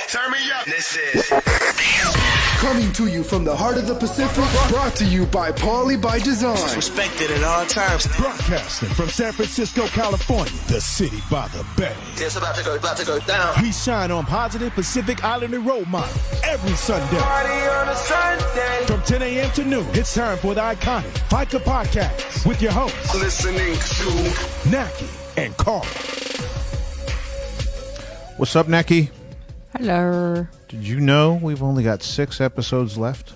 Turn me up. This is Coming to you from the heart of the Pacific, brought to you by Paulie by Design. respected at all times. Broadcasting from San Francisco, California, the city by the bay. It's about to go down. We shine on positive Pacific Islander role model every Sunday. Party on a Sunday. From 10 a.m. to noon, it's time for the iconic Faika Podcast with your hosts, Listening to Nackie and Carl. What's up, Nackie? Hello. Did you know we've only got 6 episodes left?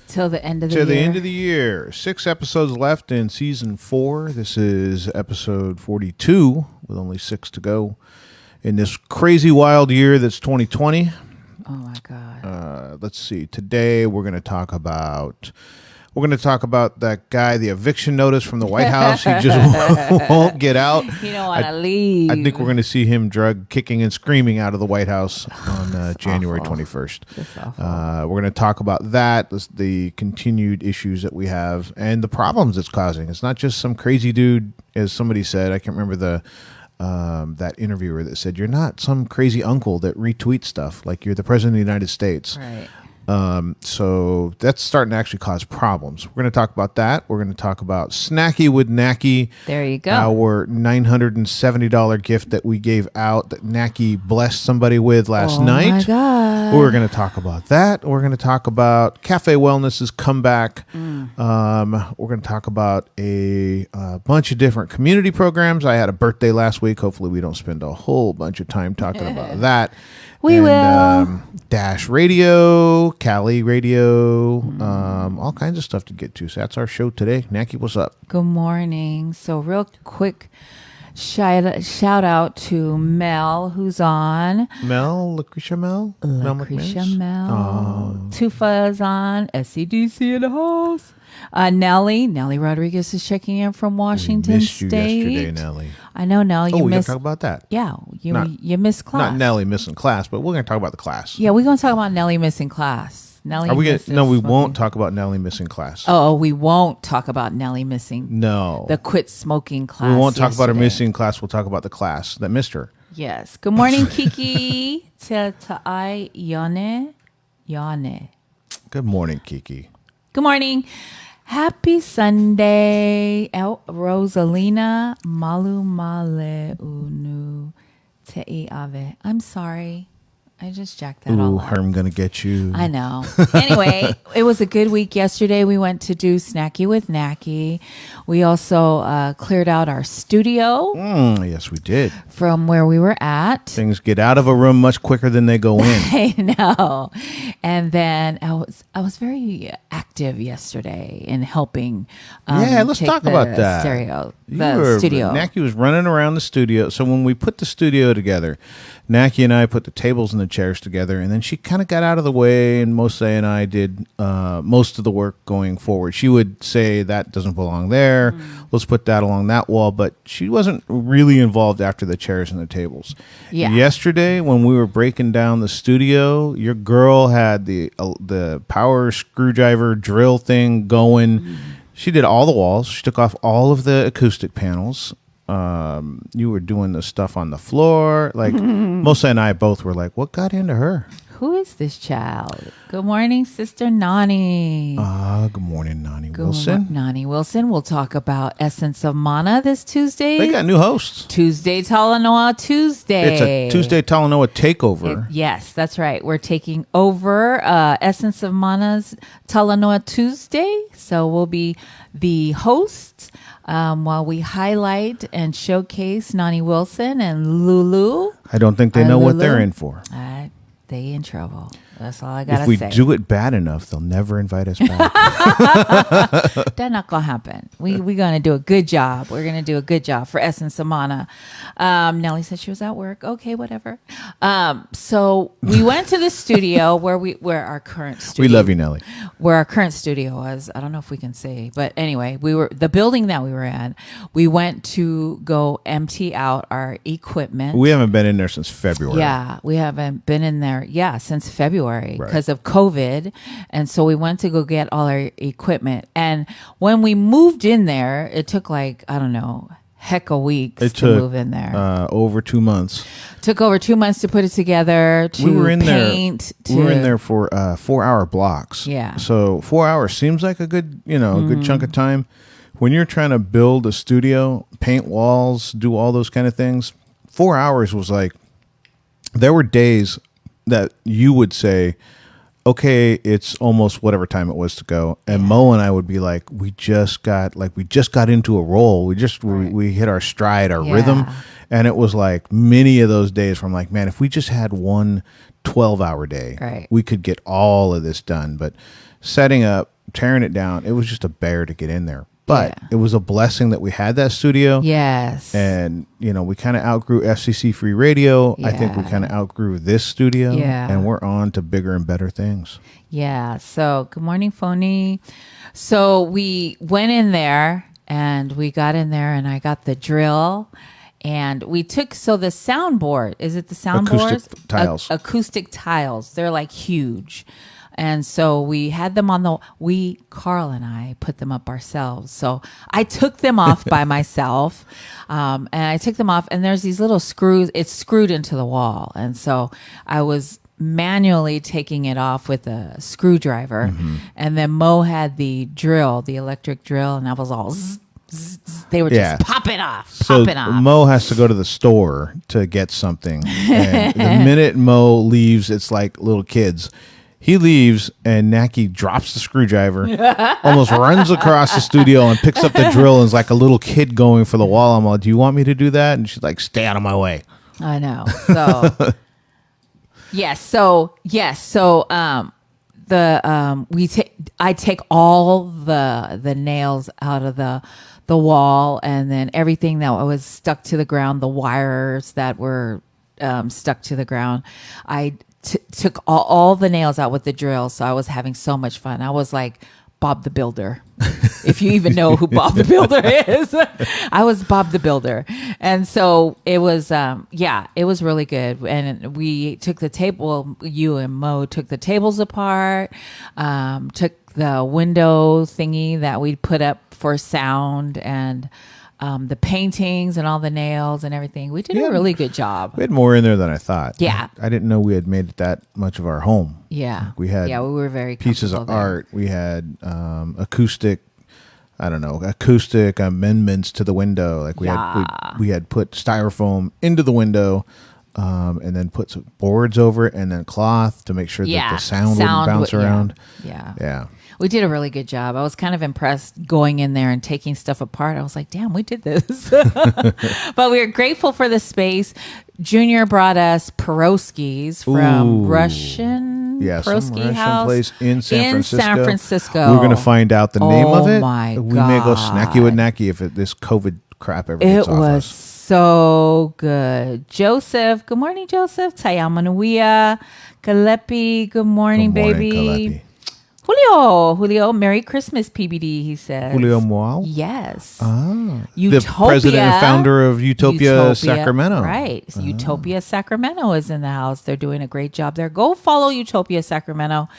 Till the end of the year. To the end of the year. 6 episodes left in season 4. This is episode 42 with only 6 to go in this crazy wild year that's 2020. Oh my God. Let's see. Today we're going to talk about that guy, the eviction notice from the White House. He just won't get out. You don't want to leave. I think we're going to see him drug kicking and screaming out of the White House on January 21st. We're going to talk about that, the continued issues that we have, and the problems it's causing. It's not just some crazy dude, as somebody said. I can't remember that interviewer that said, you're not some crazy uncle that retweets stuff like you're the president of the United States. Right. So that's starting to actually cause problems. We're going to talk about that. We're going to talk about Snacky with Nackie. There you go. Our $970 gift that we gave out that Nackie blessed somebody with last night. Oh my God. We're going to talk about that. We're going to talk about Cafe Wellness's comeback. We're going to talk about a bunch of different community programs. I had a birthday last week. Hopefully we don't spend a whole bunch of time talking about that. We will. Dash Radio, Cali Radio, all kinds of stuff to get to. So that's our show today. Nackie, what's up? Good morning. So real quick shout out to Mel, who's on. Lucretia Mel? Lucretia Mel. Tufa's on. SCDC in the house. Nellie Rodriguez is checking in from Washington missed State. you yesterday, Nellie. I know, Nell. We got missed. to talk about that. Yeah, you missed class. Not Nellie missing class, but we're going to talk about the class. Yeah, we're going to talk about Nellie missing class. Nellie. No, we won't talk about Nellie missing class. Oh, we won't talk about Nellie missing. No, the quit smoking class. We won't talk about her missing class. We'll talk about the class that missed her. Yes. Good morning, Kiki. Ta'ai Yane. Good morning, Kiki. Good morning. Happy Sunday, Rosalina Malu Male Unu Te'i Ave. I'm sorry. I just jacked that all up. I'm going to get you. I know. Anyway, it was a good week yesterday. We went to do Snacky with Nackie. We also cleared out our studio. Yes, we did. From where we were at. Things get out of a room much quicker than they go in. I know. And then I was very active yesterday in helping. Let's talk about that. Studio. Nackie was running around the studio. So when we put the studio together, Nackie and I put the tables and the chairs together, and then she kind of got out of the way, and Mose and I did most of the work going forward. She would say, that doesn't belong there. Let's put that along that wall. But she wasn't really involved after the chairs and the tables. Yeah. Yesterday, when we were breaking down the studio, your girl had the power screwdriver drill thing going. She did all the walls. She took off all of the acoustic panels. You were doing the stuff on the floor. Like Mosa and I both were like, what got into her? Who is this child? Good morning, Sister Nani. Good morning, Nani Wilson. Nani Wilson. We'll talk about Essence of Mana this Tuesday. They got new hosts. Tuesday Talanoa Tuesday. It's a Tuesday Talanoa takeover. Yes, that's right. We're taking over Essence of Mana's Talanoa Tuesday. So we'll be the hosts while we highlight and showcase Nani Wilson and Lulu. I don't think they know what they're in for. They in trouble. That's all I gotta say. If say. we do it bad enough, they'll never invite us back. That's not gonna happen. We're gonna do a good job. We're gonna do a good job for Essence of Mana. Nellie said she was at work. Okay, whatever. So we went to the studio where our current studio. We love you, Nellie. Where our current studio was. I don't know if we can say, but anyway, the building that we were at. We went to go empty out our equipment. We haven't been in there since February. Yeah, we haven't been in there. Yeah, since February because of COVID, and so we went to go get all our equipment. And when we moved in there, it took like, I don't know, heck a week to move in there. Over 2 months. Took over 2 months to put it together, to we were in paint. there. We were in there for 4-hour blocks. Yeah. So 4 hours seems like a good, a good chunk of time. When you're trying to build a studio, paint walls, do all those kind of things, 4 hours was like, there were days that you would say, okay, it's almost whatever time it was to go. And Mo and I would be like, we just got into a roll. We hit our stride, our rhythm. And it was like many of those days where I'm like, man, if we just had one 12-hour day, we could get all of this done. But setting up, tearing it down, it was just a bear to get in there. But it was a blessing that we had that studio. Yes. And, we kind of outgrew FCC Free Radio. I think we kind of outgrew this studio. Yeah. And we're on to bigger and better things. Yeah. So, good morning, Phony. So, we went in there and we got in there and I got the drill. And we took, the soundboard, is it the soundboard? Acoustic tiles. Acoustic tiles. They're like huge. And so we had them on Carl and I put them up ourselves. So I took them off by myself. And I took them off and there's these little screws. It's screwed into the wall. And so I was manually taking it off with a screwdriver. Mm-hmm. And then Mo had the electric drill. And I was all zzz. They were just popping off. Mo has to go to the store to get something. And the minute Mo leaves, it's like little kids. He leaves and Nackie drops the screwdriver, almost runs across the studio and picks up the drill and is like a little kid going for the wall. I'm like, do you want me to do that? And she's like, stay out of my way. I know. So, I take all the nails out of the wall and then everything that was stuck to the ground, the wires that were stuck to the ground. I took all the nails out with the drill. So I was having so much fun. I was like Bob the Builder, if you even know who Bob the Builder is. I was Bob the Builder. And so it was, it was really good. And we took the table, you and Mo took the tables apart, took the window thingy that we put up for sound and the paintings and all the nails and everything. We did a really good job. We had more in there than I thought. Yeah. I didn't know we had made it that much of our home. Yeah. We had we were very pieces of there. art. We had acoustic amendments to the window. Like we had put styrofoam into the window and then put some boards over it and then cloth to make sure that the sound wouldn't bounce around. Yeah. We did a really good job. I was kind of impressed going in there and taking stuff apart. I was like, damn, we did this. But we were grateful for the space. Junior brought us pierogies from Russian pierogi house place in San Francisco. We're going to find out the name of it. My we may go snacky with Nackie if this COVID crap ever gets off us. It was so good. Joseph, good morning, Joseph. Tayamanuia. Kalepi, good morning, baby. Kalepi. Julio, Merry Christmas, PBD, he says. Julio Moal? Yes. The president and founder of Utopia Sacramento. Right. So Utopia Sacramento is in the house. They're doing a great job there. Go follow Utopia Sacramento.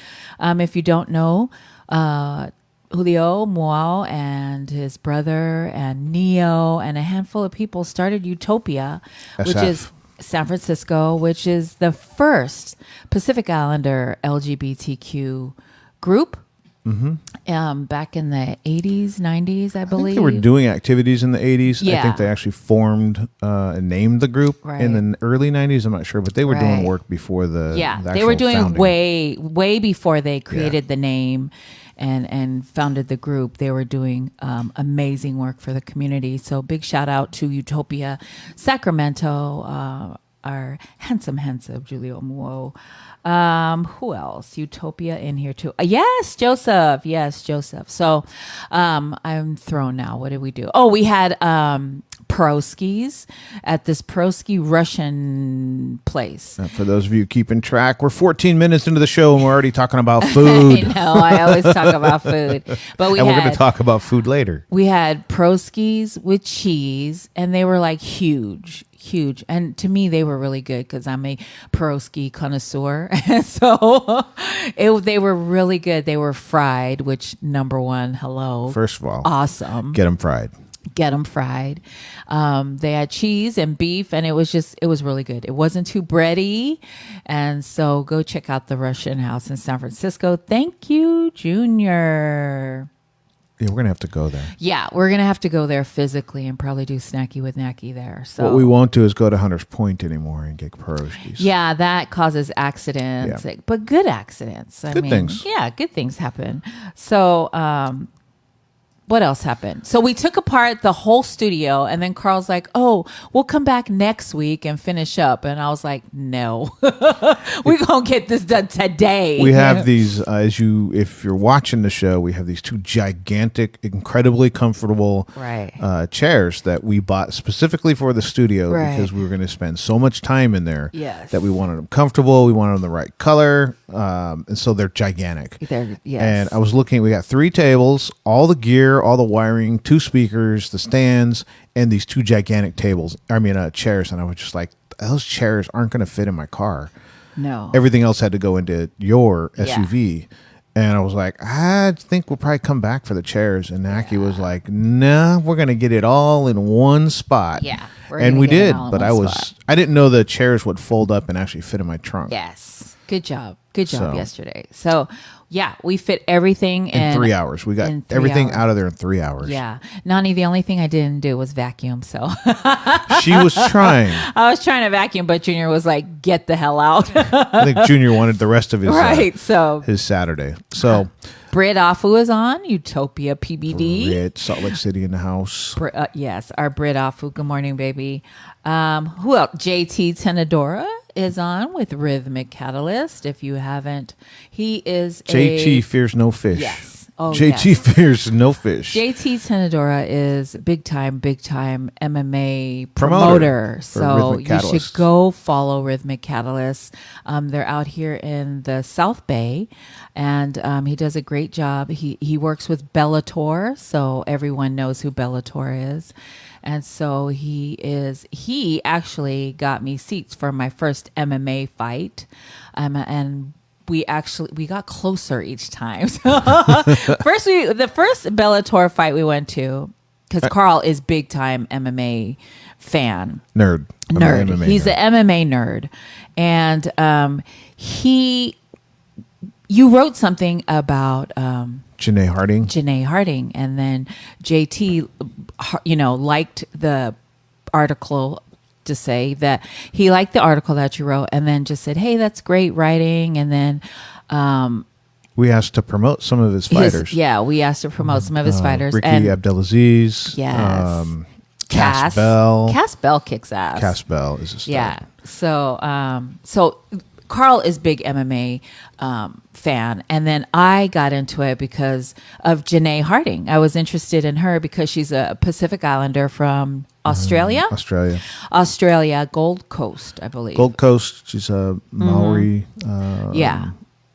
If you don't know, Julio Moal and his brother and Neo and a handful of people started Utopia, which is San Francisco, which is the first Pacific Islander LGBTQ group. Back in the 80s, 90s, I believe. I think they were doing activities in the 80s. Yeah. I think they actually formed and named the group in the early 90s. I'm not sure, but they were doing work before the they were doing founding. way before they created the name and founded the group. They were doing amazing work for the community. So big shout out to Utopia Sacramento, our handsome Julio Muo. Who else? Utopia in here too. Yes, Joseph. So, I'm thrown now. What did we do? Oh, we had, pierogies at this pierogi Russian place. For those of you keeping track, we're 14 minutes into the show and we're already talking about food. I know. I always talk about food, but we're going to talk about food later. We had pierogies with cheese and they were like huge. And to me, they were really good because I'm a pierogi connoisseur. So they were really good. They were fried, which number one, hello. First of all, awesome. Get them fried. get them fried. They had cheese and beef, and it was really good. It wasn't too bready. And so go check out the Russian House in San Francisco. Thank you, Junior. Yeah, we're gonna have to go there. Yeah, we're gonna have to go there physically and probably do Snacky with Nackie there. So What we won't do is go to Hunter's Point anymore and get pierogies. yeah, that causes accidents, Yeah. but good accidents. Good things. Yeah, good things happen. So, what else happened? So we took apart the whole studio, and then Carl's like, "Oh, we'll come back next week and finish up." And I was like, "No, we're gonna get this done today." We have these, if you're watching the show, we have these two gigantic, incredibly comfortable Right. chairs that we bought specifically for the studio Right. because we were going to spend so much time in there Yes. that we wanted them comfortable. We wanted them the right color. And so they're gigantic. Yes. And I was looking, we got 3 tables, all the gear, all the wiring, 2 speakers, the stands, and these 2 gigantic chairs. And I was just like, those chairs aren't going to fit in my car. No. Everything else had to go into your SUV. And I was like, I think we'll probably come back for the chairs. And Nackie was like, nah, we're going to get it all in one spot. Yeah, we're And gonna we get it did. all in But one spot. I didn't know the chairs would fold up and actually fit in my trunk. Yes. Good job. Good job So- yesterday. So, yeah, we fit everything In 3 hours. We got in 3 everything hours. out of there in 3 hours. Yeah. Nani, the only thing I didn't do was vacuum. So She was trying. I was trying to vacuum, but Junior was like, get the hell out. I think Junior wanted the rest of his Right. So his Saturday. So Brit Afu is on Utopia PBD. Brit, Salt Lake City in the house. Yes, our Brit Afu. Good morning, baby. Who else? JT Tenadora is on with Rhythmic Catalyst. If you haven't, he is JT fears no fish. Yes. Oh, JT yes. fears no fish. JT Tenadora is big time MMA Promoter promoter. for So Rhythmic you Catalyst. should go follow Rhythmic Catalyst. They're out here in the South Bay, and he does a great job. He works with Bellator, so everyone knows who Bellator is. And so he actually got me seats for my first MMA fight. And we got closer each time. The first Bellator fight we went to, because Carl is big time MMA fan. Nerd. I'm an MMA He's nerd. an MMA nerd. And you wrote something about Janae Harding. Janae Harding, and then JT, liked the article to say that he liked the article that you wrote, and then just said, "Hey, that's great writing." And then We asked to promote some of his fighters. we asked to promote some of his fighters. Ricky and Abdelaziz. Yes. Cass Bell. Cass Bell kicks ass. Cass Bell is a star. Yeah. So Carl is big MMA fan, and then I got into it because of Janae Harding. I was interested in her because she's a Pacific Islander from Australia. Australia, Gold Coast, I believe. Gold Coast. She's a Maori. Yeah.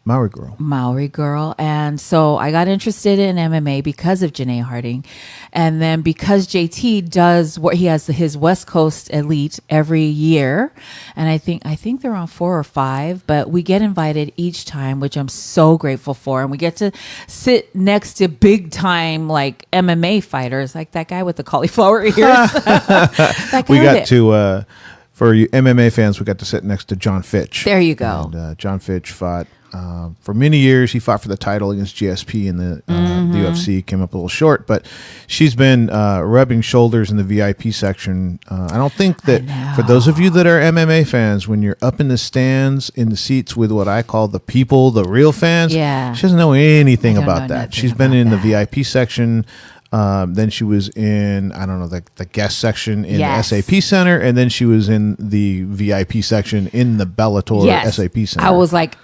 Maori girl. And so I got interested in MMA because of Janae Harding. And then because JT does what he has his West Coast Elite every year. And I think they're on 4 or 5, but we get invited each time, which I'm so grateful for. And we get to sit next to big time like MMA fighters, like that guy with the cauliflower ears. That guy We got with it. to, for you MMA fans, we got to sit next to John Fitch. There you go. And John Fitch fought for many years. He fought for the title against GSP in the UFC. Came up a little short, but she's been rubbing shoulders in the VIP section. I don't think that for those of you that are MMA fans, when you're up in the stands in the seats with what I call the people, the real fans, Yeah. she doesn't know anything I don't about know that. nothing She's been about in the that. VIP section. Then she was in, I don't know, the guest section in Yes. the SAP Center, and then she was in the VIP section in the Bellator SAP Center. I was like,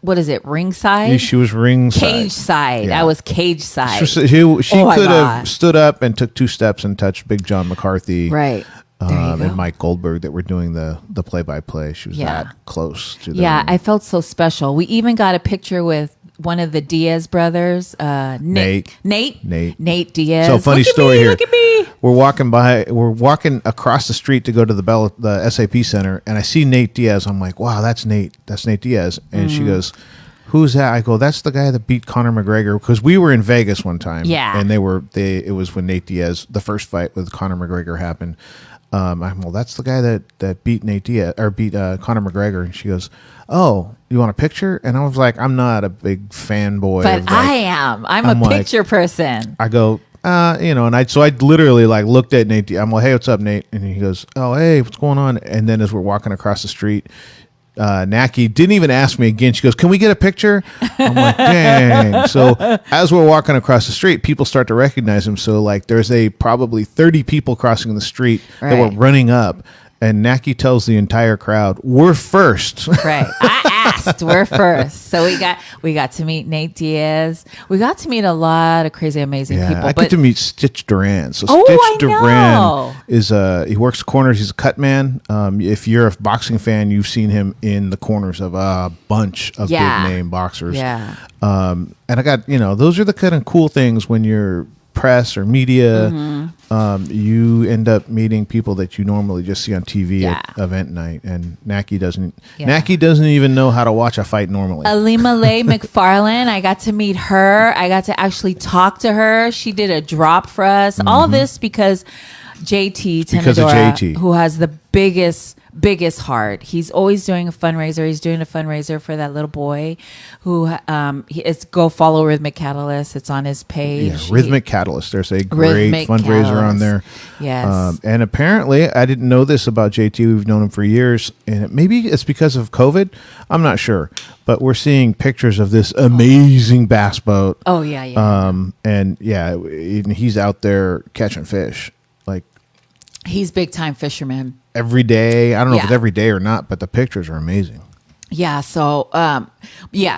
what is it, ringside? She was ringside. Cage side. Yeah. I was cage side. She Oh my could God. have stood up and took 2 steps and touched Big John McCarthy, Right. There you go. and Mike Goldberg that were doing the play-by-play. She was Yeah. that close to them. Yeah, I felt so special. We even got a picture with one of the Diaz brothers, Nate Diaz. So funny Look at story me, here. Look at me. We're walking across the street to go to the SAP Center, and I see Nate Diaz. I'm like, wow, that's Nate Diaz. And she goes, who's that? I go, that's the guy that beat Conor McGregor, because we were in Vegas one time. Yeah. And it was when Nate Diaz, the first fight with Conor McGregor happened. Well, that's the guy that beat Nate Diaz, or beat Conor McGregor. And she goes, oh, you want a picture? And I was like, I'm not a big fanboy. But I am. I'm a picture person. I go, and I literally like looked at Nate. I'm like, hey, what's up, Nate? And he goes, oh, hey, what's going on? And then as we're walking across the street, Nackie didn't even ask me again. She goes, can we get a picture? I'm like, dang. So as we're walking across the street, people start to recognize him. So like there's probably 30 people crossing the street that were running up. And Nackie tells the entire crowd, we're first. Right. I asked, we're first. So we got to meet Nate Diaz. We got to meet a lot of crazy, amazing people. I get to meet Stitch Duran. So I Stitch Duran know. is he works corners. He's a cut man. If you're a boxing fan, you've seen him in the corners of a bunch of big name boxers. Yeah. And I got, those are the kind of cool things when you're press or media. You end up meeting people that you normally just see on TV at event night, and Nackie doesn't even know how to watch a fight normally. Alima Leigh McFarland, I got to meet her. I got to actually talk to her. She did a drop for us. All this because JT Tenadora, who has the biggest heart. He's always doing a fundraiser. He's doing a fundraiser for that little boy who it's go follow Rhythmic Catalyst. It's on his page. Yeah, Rhythmic Catalyst. There's a great fundraiser on there. Yes. And apparently, I didn't know this about JT. We've known him for years, and maybe it's because of COVID. I'm not sure, but we're seeing pictures of this amazing bass boat. Oh yeah. And he's out there catching fish. Like, he's big time fisherman. Every day. I don't know if it's every day or not, but the pictures are amazing. Yeah. So,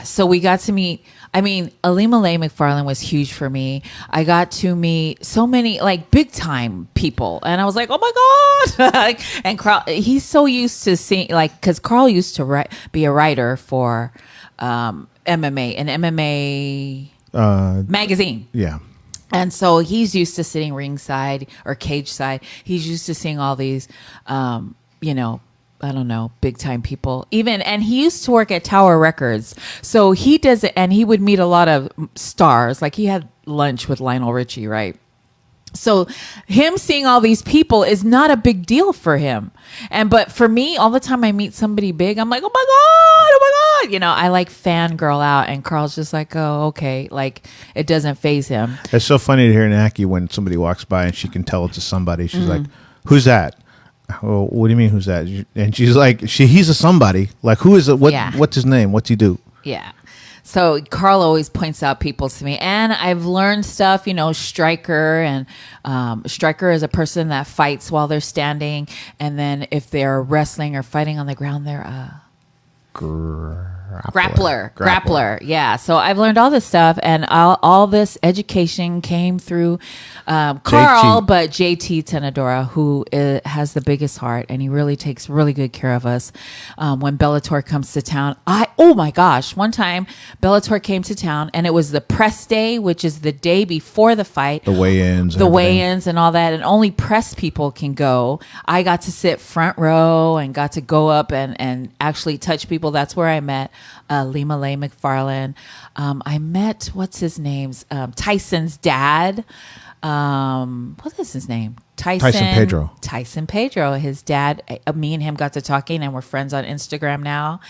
so we got to meet, Alima Leigh McFarland was huge for me. I got to meet so many like big time people, and I was like, oh my God. And Carl, he's so used to seeing, like, cause Carl used to be a writer for, MMA, an MMA, magazine. Yeah. And so he's used to sitting ringside or cage side. He's used to seeing all these, I don't know, big time people. And he used to work at Tower Records. So he does it, and he would meet a lot of stars. Like he had lunch with Lionel Richie, right? So him seeing all these people is not a big deal for him. But for me, all the time I meet somebody big, I'm like, oh my God. I like fangirl out, and Carl's just like, oh, okay. Like it doesn't faze him. It's so funny to hear Nackie when somebody walks by and she can tell it's somebody. She's like, who's that? Oh, what do you mean, who's that? And she's like, he's a somebody. Like, who is it? What's his name? What's he do? Yeah. So Carl always points out people to me, and I've learned stuff, Striker, and Striker is a person that fights while they're standing. And then if they're wrestling or fighting on the ground, they're grappler. Yeah. So I've learned all this stuff, and all this education came through Carl, but JT Tenadora, who has the biggest heart, and he really takes really good care of us. When Bellator comes to town, oh my gosh, one time Bellator came to town, and it was the press day, which is the day before the fight, the weigh-ins and all that, and only press people can go. I got to sit front row and got to go up and actually touch people. That's where I met Alima Leigh McFarland. I met, what's his name? Tyson's dad. What is his name? Tyson Pedro. His dad, me and him got to talking, and we're friends on Instagram now.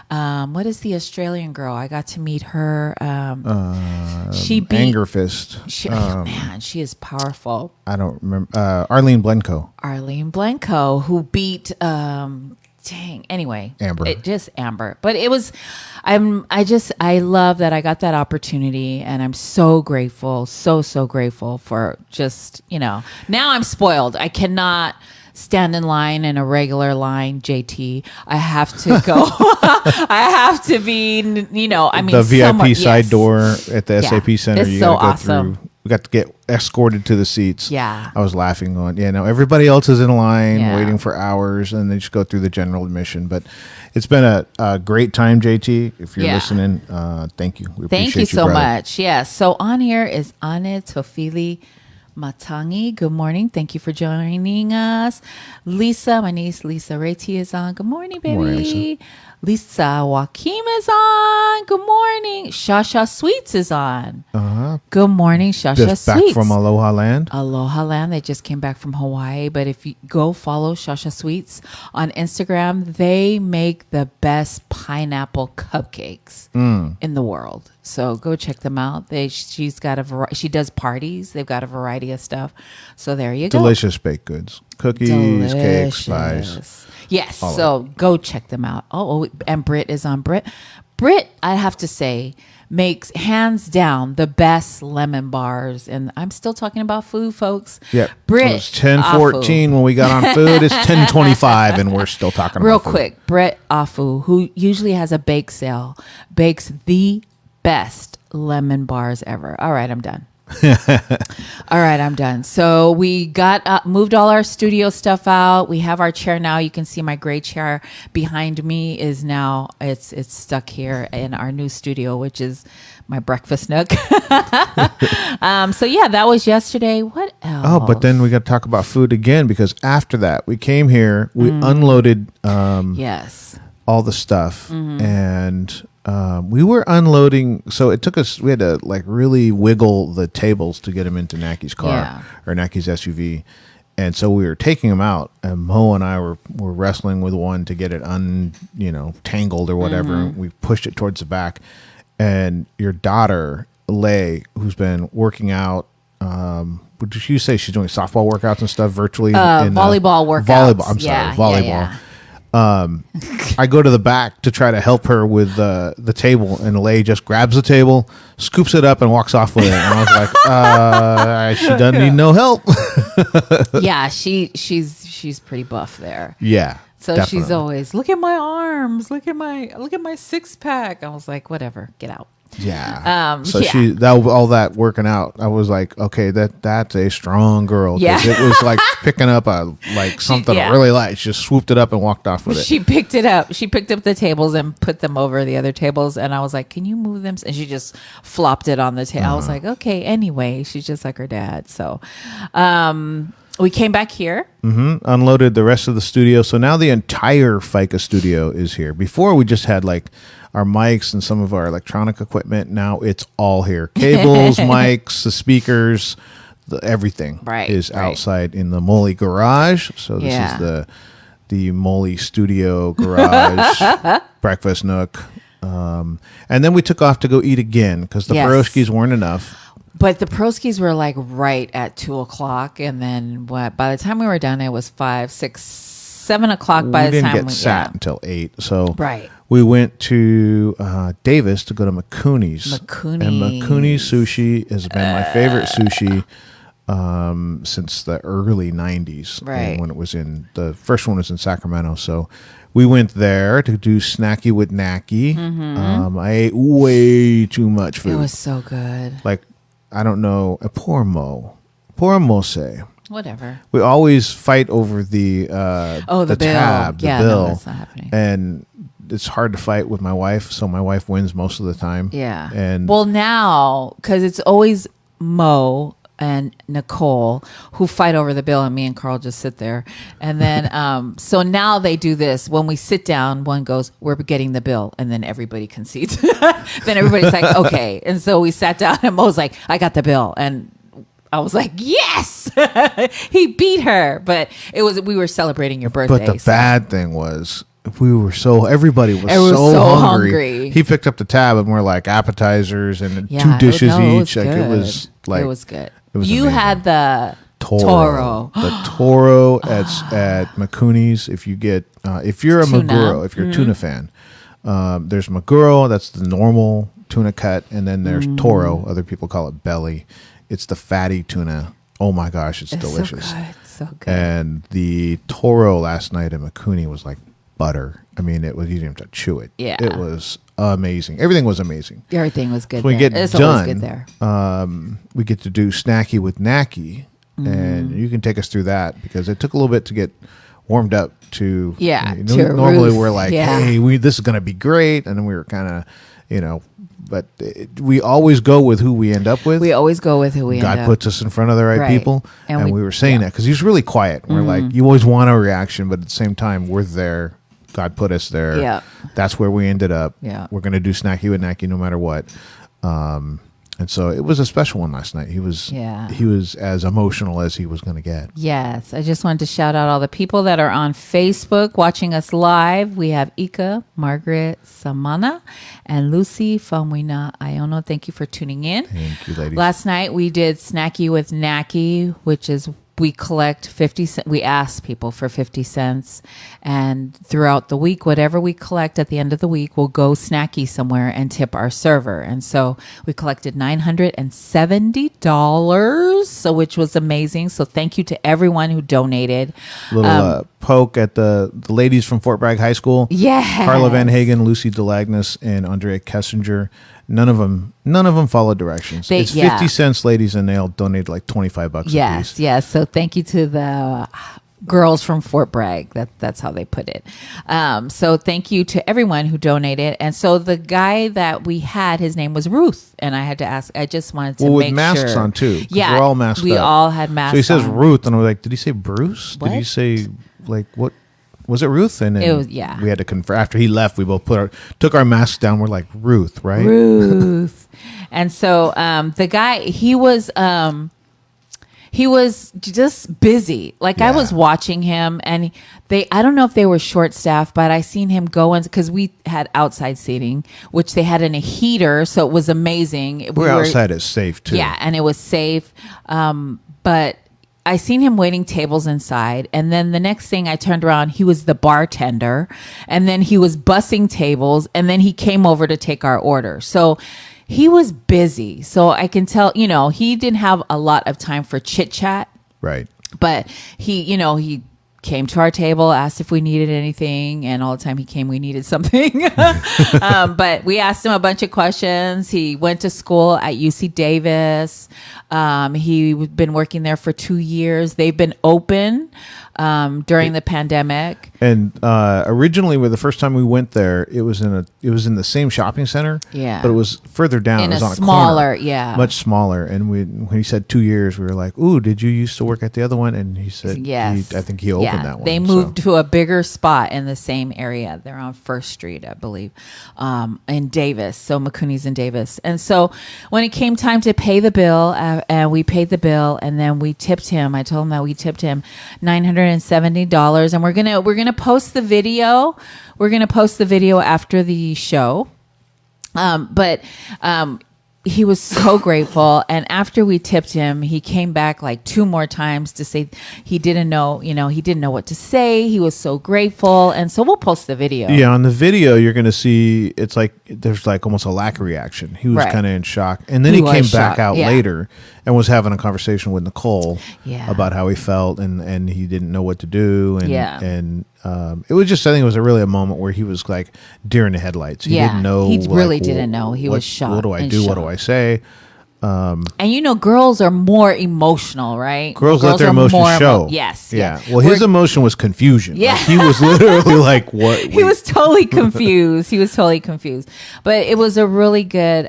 What is the Australian girl? I got to meet her. She beat Anger Fist. She is powerful. I don't remember. Arlene Blencoe, who beat anyway, Amber. But it was, I love that I got that opportunity, and I'm so grateful, so grateful for just, now I'm spoiled. I cannot stand in line in a regular line, JT. I have to go. I have to be, the VIP side door at the SAP Center. It's so awesome. We got to get escorted to the seats. Yeah. I was laughing going, everybody else is in line waiting for hours, and they just go through the general admission. But it's been a great time, JT. If you're listening, thank you. We appreciate you so much. Yeah. So on here is Ane Tofili Matangi, good morning. Thank you for joining us. Lisa, my niece Lisa Reti is on. Good morning, baby. Morning, Lisa. Lisa Joaquim is on. Good morning. Shasha Sweets is on. Good morning, Shasha Just Sweets. back from Aloha Land. Aloha Land. They just came back from Hawaii. But if you go follow Shasha Sweets on Instagram, they make the best pineapple cupcakes in the world. So go check them out. She's got she does parties. They've got a variety of stuff. So there you go. Delicious baked goods. Cookies, cakes, pies. Yes. So go check them out. Oh, and Britt is on. Britt, I have to say, makes hands down the best lemon bars. And I'm still talking about food, folks. Yep. Britt. It was 10:14 when we got on food. It's 10:25 and we're still talking Real about food. quick, Britt Afu, who usually has a bake sale, bakes the best lemon bars ever. All right, I'm done. All right, I'm done. So we got moved all our studio stuff out. We have our chair now. You can see my gray chair behind me is now it's stuck here in our new studio, which is my breakfast nook. So yeah, that was yesterday. What else? Oh, but then we got to talk about food again because after that we came here, we unloaded yes, all the stuff and we were unloading. So it took us, we had to like really wiggle the tables to get them into Nackie's car or Nackie's SUV. And so we were taking them out and Mo and I were wrestling with one to get it tangled or whatever. And we pushed it towards the back and your daughter, Lay, who's been working out, what did you say? She's doing softball workouts and stuff virtually? Volleyball workouts. Volleyball. I'm sorry. Volleyball. I go to the back to try to help her with the table, and Lay just grabs the table, scoops it up, and walks off with it. And I was like, she doesn't need no help. Yeah, she's pretty buff there. Yeah. So definitely. she's always, look at my arms, look at my six pack. I was like, whatever, get out. Yeah. So yeah. all that working out, I was like, okay, that's a strong girl. 'Cause Yeah. it was like picking up something really light. She just swooped it up and walked off with it. She picked it up. She picked up the tables and put them over the other tables. And I was like, can you move them? And she just flopped it on the table. I was like, okay, anyway, she's just like her dad. So, we came back here. Unloaded the rest of the studio. So now the entire Faika studio is here. Before we just had like our mics and some of our electronic equipment. Now it's all here. Cables, mics, the speakers, everything is outside in the Molly garage. So this is the Molly studio garage breakfast nook. And then we took off to go eat again because the pierogies weren't enough. But the Proskis were like right at 2:00, and then by the time we were done, it was 5, 6, 7 o'clock. By the time we didn't get sat until 8, so we went to Davis to go to Makuni's. And Makuni's sushi has been my favorite sushi since the early 90s. Right, when it was the first one was in Sacramento, so. We went there to do snacky with Nackie. I ate way too much food. It was so good. Like, I don't know. Poor Mose. Whatever. We always fight over the bill. tab, the bill. No, that's not happening. And it's hard to fight with my wife, so my wife wins most of the time. Yeah. And well, now, because it's always Mo and Nicole who fight over the bill, and me and Carl just sit there. And then so now they do this. When we sit down, one goes, we're getting the bill, and then everybody concedes. Then everybody's like, okay. And so we sat down and Mo's like, I got the bill. And I was like, yes. He beat her. But we were celebrating your birthday. But the bad thing was everybody was so hungry. He picked up the tab and we're like appetizers and 2 dishes each. It was good. It was you amazing. had the Toro. The Toro at Makuni's. If you get if you're a Maguro, if you're a tuna fan, there's Maguro, that's the normal tuna cut, and then there's Toro. Other people call it belly. It's the fatty tuna. Oh my gosh, it's delicious. So good. And the Toro last night at Makuni was like butter. I mean, you didn't have to chew it. Yeah. It was amazing. Everything was amazing. Everything was good. So we get it's done. Always good there. We get to do snacky with Nackie, and you can take us through that because it took a little bit to get warmed up to. Yeah. Normally we're like, hey, this is going to be great, and then we were kind of, but we always go with who we end up with. We always go with who we God end up. puts us in front of the right people, and we were saying that because he's really quiet. We're like, you always want a reaction, but at the same time, we're there. God put us there. Yeah. That's where we ended up. Yeah. We're gonna do Snacky with Nackie no matter what. And so it was a special one last night. He was as emotional as he was going to get. Yes. I just wanted to shout out all the people that are on Facebook watching us live. We have Ika, Margaret, Samana, and Lucy from Wina Iono. Thank you for tuning in. Thank you, ladies. Last night we did Snacky with Nackie, which is we collect 50 cents. We ask people for 50 cents. And throughout the week, whatever we collect at the end of the week, we'll go snacky somewhere and tip our server. And so we collected $970, so which was amazing. So thank you to everyone who donated. Little poke at the ladies from Fort Bragg High School. Yes. Carla Van Hagen, Lucy DeLagnes, and Andrea Kessinger. None of them followed directions. It's 50 cents, ladies, and they'll donate like $25 a piece. Yes. So thank you to the girls from Fort Bragg. That's how they put it. So thank you to everyone who donated. And so the guy that we had, his name was Ruth, and I had to ask. I just wanted to make with masks sure. on too. Yeah, we're all masked. We up. all had masks. So he says on. Ruth, and I was like, did he say Bruce? What? Did he say like what? Was it Ruth? And then It was, yeah. We had to confirm after he left. We both took our masks down. We're like Ruth, right? Ruth. And so the guy, he was just busy. Like I was watching him, and I don't know if they were short staffed, but I seen him go in because we had outside seating, which they had in a heater, so it was amazing. We're outside. It's safe too. Yeah, and it was safe. But I seen him waiting tables inside, and then the next thing I turned around, he was the bartender, and then he was bussing tables, and then he came over to take our order. So he was busy. So I can tell, he didn't have a lot of time for chit chat, Right. but he came to our table, asked if we needed anything, and all the time he came, we needed something. But we asked him a bunch of questions. He went to school at UC Davis. He'd been working there for 2 years. They've been open during the pandemic. And originally, the first time we went there, it was in the same shopping center. Yeah. But it was further down. In it was a on a smaller, corner, yeah. much smaller. And when he said 2 years, we were like, "Ooh, did you used to work at the other one?" And he said, Yes. I think he opened that one. They moved to a bigger spot in the same area. They're on First Street, I believe, in Davis. So McCooney's in Davis. And so when it came time to pay the bill, and we paid the bill, and then we tipped him. I told him that we tipped him $970, and we're gonna post the video. We're gonna post the video after the show. But he was so grateful, and after we tipped him, he came back like 2 more times to say he didn't know what to say. He was so grateful, and so we'll post the video. Yeah, on the video you're going to see it's like there's like almost a lack of reaction. He was Right. kind of in shock, and then He he came was back shocked, out yeah. later and was having a conversation with Nicole Yeah. about how he felt, and he didn't know what to do, and Yeah. and it was just, I think it was a moment where he was like deer in the headlights. He Yeah, didn't know. he like, really didn't know. He was what shocked do I and do? What do shocked. I say? And girls are more emotional, right? Girls let their are emotions more show. Yes. Yeah. Well, his emotion was confusion. Yeah. Like, he was literally like, "What?" He was totally confused. But it was a really good,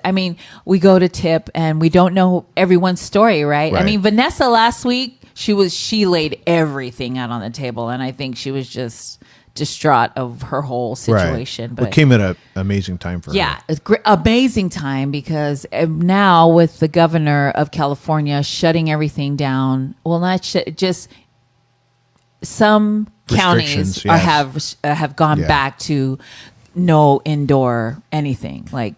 we go to tip and we don't know everyone's story, right? Right. Vanessa last week, she laid everything out on the table, and I think she was just distraught of her whole situation. Right. But It came at an amazing time for her. yeah, it's amazing time because now with the governor of California shutting everything down, well, not just some counties Restrictions, yes. have gone Yeah. back to no indoor anything. Like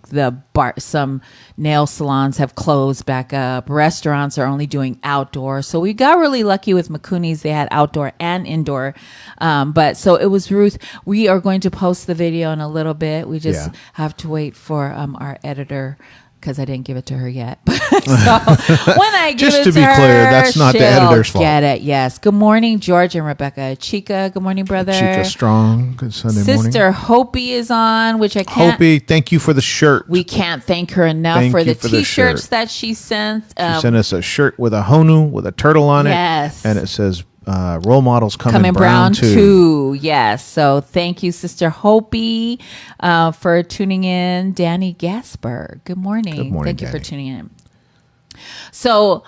some nail salons have closed back up. Restaurants are only doing outdoor. So we got really lucky with McCooney's. They had outdoor and indoor. But so it was Ruth. We are going to post the video in a little bit. We just Yeah. have to wait for our editor, because I didn't give it to her yet. So when I give Just it to be her, clear, that's not the she'll editor's fault. Get it? Yes. Good morning, George and Rebecca. Chica. Good morning, brother. Chica Strong. Good Sunday morning. Sister Hopi is on, which I can't. Hopi, thank you for the shirt. We can't thank her enough Thank for you the for the T-shirts shirt. that she sent. She sent us a shirt with a honu with a turtle on it. Yes. And it says Role Models Coming Brown Brown 2. Yes. So thank you, Sister Hopi, for tuning in. Danny Gasper. Good morning. Good morning, Thank you for Danny. tuning in. So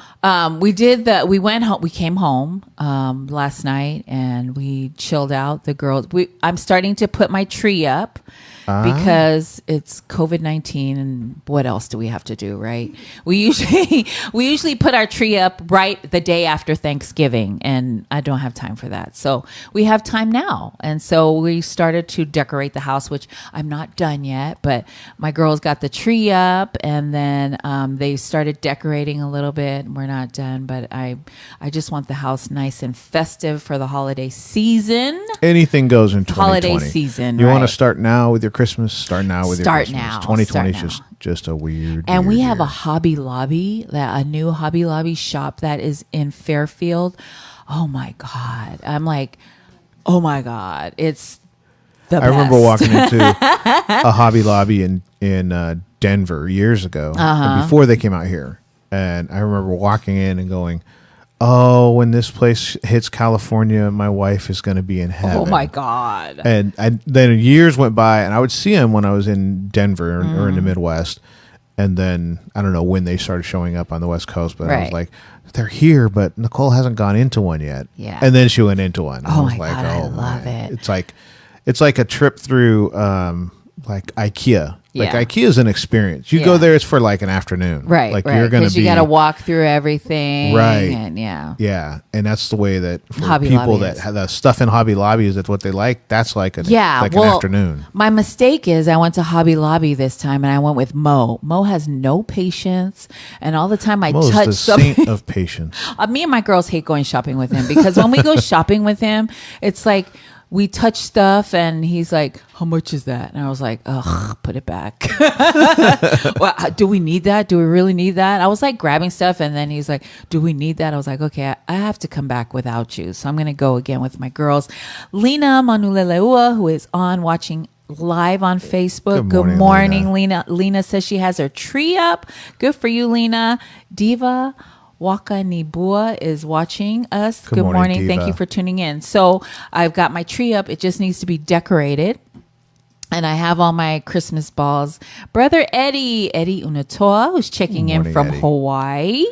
we went home. We came home last night and we chilled out. The girls. I'm starting to put my tree up. Because it's COVID-19, and what else do we have to do, right? We usually put our tree up right the day after Thanksgiving, and I don't have time for that. So we have time now, and so we started to decorate the house, which I'm not done yet. But my girls got the tree up, and then they started decorating a little bit. We're not done, but I just want the house nice and festive for the holiday season. Anything goes in 2020. Holiday season. You want to right. start now with your Christmas? Start now with your Start Christmas. now. 2020 is Start just a weird. And weird we have year. a Hobby Lobby, a new Hobby Lobby shop that is in Fairfield. Oh my God. I'm like, oh my God. It's the best. I remember walking into a Hobby Lobby in Denver years ago, before they came out here, and I remember walking in and going, "Oh, when this place hits California, my wife is going to be in heaven." Oh my God. And then years went by, and I would see them when I was in Denver or in the Midwest, and then I don't know when they started showing up on the West Coast, but I was Right. like, "They're here, but Nicole hasn't gone into one yet." Yeah. And then she went into one. Oh I was my like, God, I "Oh, love man." it. It's like a trip through like IKEA. Like Yeah. IKEA is an experience. You Yeah. go there, it's for like an afternoon. Right. Like right. you're going to 'Cause be. you got to walk through everything. Right. And yeah. Yeah, and that's the way that for Hobby people Lobby that is. have the stuff in Hobby Lobby is that's what they like. That's like an Yeah, an afternoon. My mistake is I went to Hobby Lobby this time and I went with Mo. Mo has no patience, and all the time I Mo's touch the something. saint of patience. Me and my girls hate going shopping with him because when we go shopping with him, it's like we touch stuff and he's like, "How much is that?" And I was like, "Ugh, put it back." Well, do we need that? Do we really need that? I was like grabbing stuff and then he's like, "Do we need that?" I was like, "Okay, I have to come back without you." So I'm going to go again with my girls. Lena Manuleleua, who is on watching live on Facebook. Good morning, Lena. Lena says she has her tree up. Good for you, Lena. Diva Waka Nibua is watching us. Good morning. Thank Diva. you for tuning in. So I've got my tree up. It just needs to be decorated. And I have all my Christmas balls. Brother Eddie Unatoa, who's checking in morning, from Eddie. Hawaii.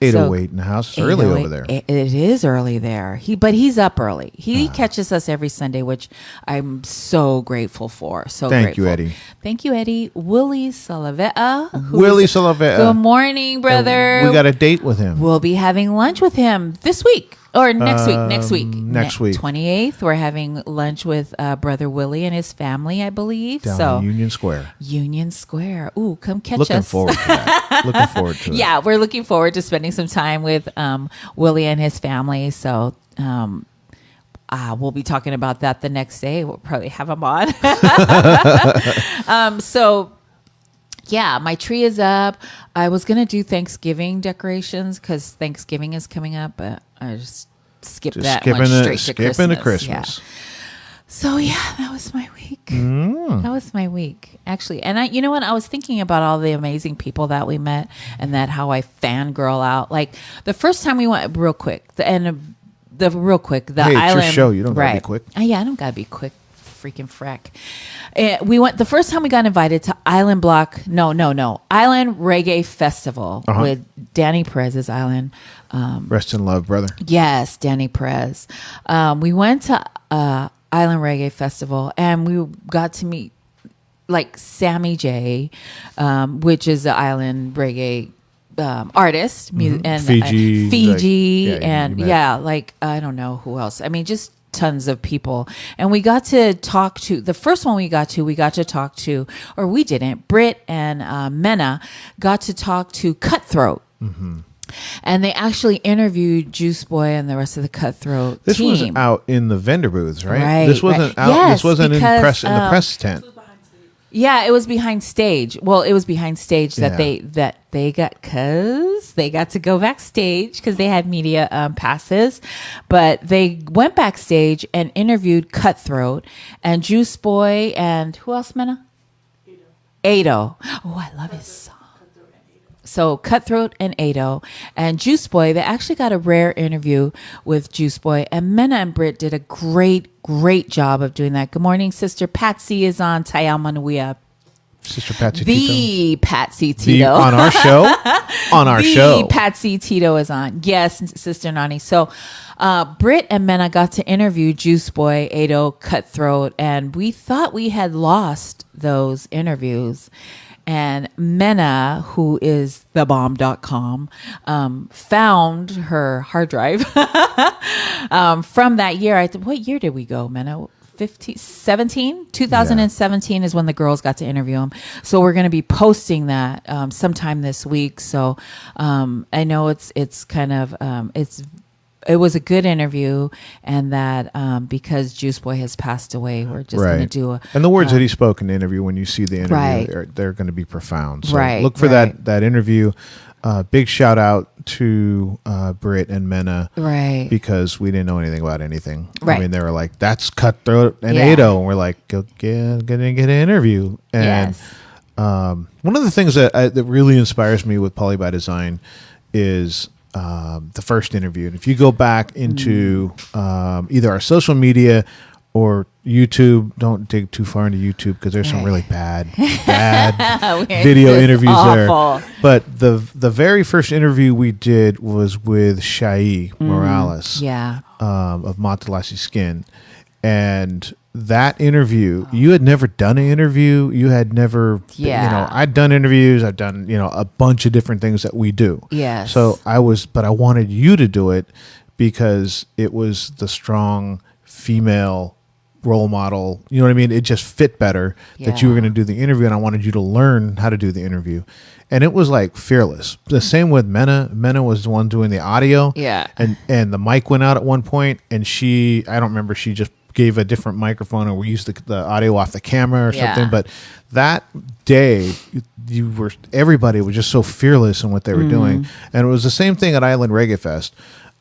8:08 in the house. It's early over there. It is early there. But he's up early. He catches us every Sunday, which I'm so grateful for. So Thank you, grateful. Eddie. Thank you, Eddie. Willie Salavea. Willie Salavea. Good morning, brother. We got a date with him. We'll be having lunch with him this week. Or next week. Next week. 28th, we're having lunch with Brother Willie and his family, I believe. Down in Union Square. Union Square. Ooh, come catch Looking us. forward to that. Looking forward to it. Yeah, we're looking forward to spending some time with Willie and his family. So we'll be talking about that the next day. We'll probably have him on. Yeah, my tree is up. I was going to do Thanksgiving decorations because Thanksgiving is coming up, but I just skipped that. Went straight to Christmas. Yeah. So yeah, that was my week. That was my week, actually. And you know what? I was thinking about all the amazing people that we met, and that how I fangirl out. Like the first time we went, real quick, the hey, island. it's your show. You don't gotta be quick. Yeah, I don't gotta be quick. Freaking frack. We went the first time we got invited to Island Block. No. Island Reggae Festival with Danny Perez's Island. Rest in love, brother. Yes, Danny Perez. We went to Island Reggae Festival and we got to meet like Sammy J, which is the Island Reggae artist, and Fiji, and I don't know who else. I mean, just tons of people. And we got to talk to the first one we got to talk to, or we didn't. Britt and Mena got to talk to Cutthroat. And they actually interviewed Juice Boy and the rest of the Cutthroat This team. was out in the vendor booths, right? Right, This wasn't right. out. Yes, this wasn't because, in the press tent. Yeah, it was behind stage. Well, it was behind stage that Yeah. they got to go backstage because they had media passes, but they went backstage and interviewed Cutthroat and Juice Boy and who else, Mena? Ado. Oh, I love his song. So Cutthroat and Ado and Juice Boy, they actually got a rare interview with Juice Boy, and Mena and Britt did a great job of doing that. Good morning, Sister Patsy is on Tayal Manuia. Sister Patsy The Tito. Patsy Tito. On our show? On our show. Patsy Tito is on. Yes, Sister Nani. So Britt and Mena got to interview Juice Boy, Ado, Cutthroat, and we thought we had lost those interviews. And Mena, who is thebomb.com, found her hard drive from that year. What year did we go, Mena? 2017 is when the girls got to interview him. So we're going to be posting that sometime this week. So I know it's kind of it was a good interview, and that because Juice Boy has passed away, we're just going to do a. And the words that he spoke in the interview, when you see the interview, they're going to be profound. So look for that interview. Big shout out to Britt and Mena, because we didn't know anything about anything. I mean, they were like, "That's Cutthroat and Ado," and we're like, "Go get an interview." And one of the things that really inspires me with Poly by Design is the first interview. And if you go back into either our social media or YouTube, don't dig too far into YouTube because there's some really bad video interviews there. But the very first interview we did was with Shai Morales of Matalashi Skin. And that interview, you had never done an interview. You had never, I'd done interviews. I've done, a bunch of different things that we do. Yes. So I wanted you to do it because it was the strong female role model. You know what I mean? It just fit better that you were going to do the interview, and I wanted you to learn how to do the interview. And it was like fearless. The same with Mena. Mena was the one doing the audio. Yeah. And the mic went out at one point, and I don't remember, she just gave a different microphone, or we used the audio off the camera or something. But that day, everybody was just so fearless in what they were doing. And it was the same thing at Island Reggae Fest.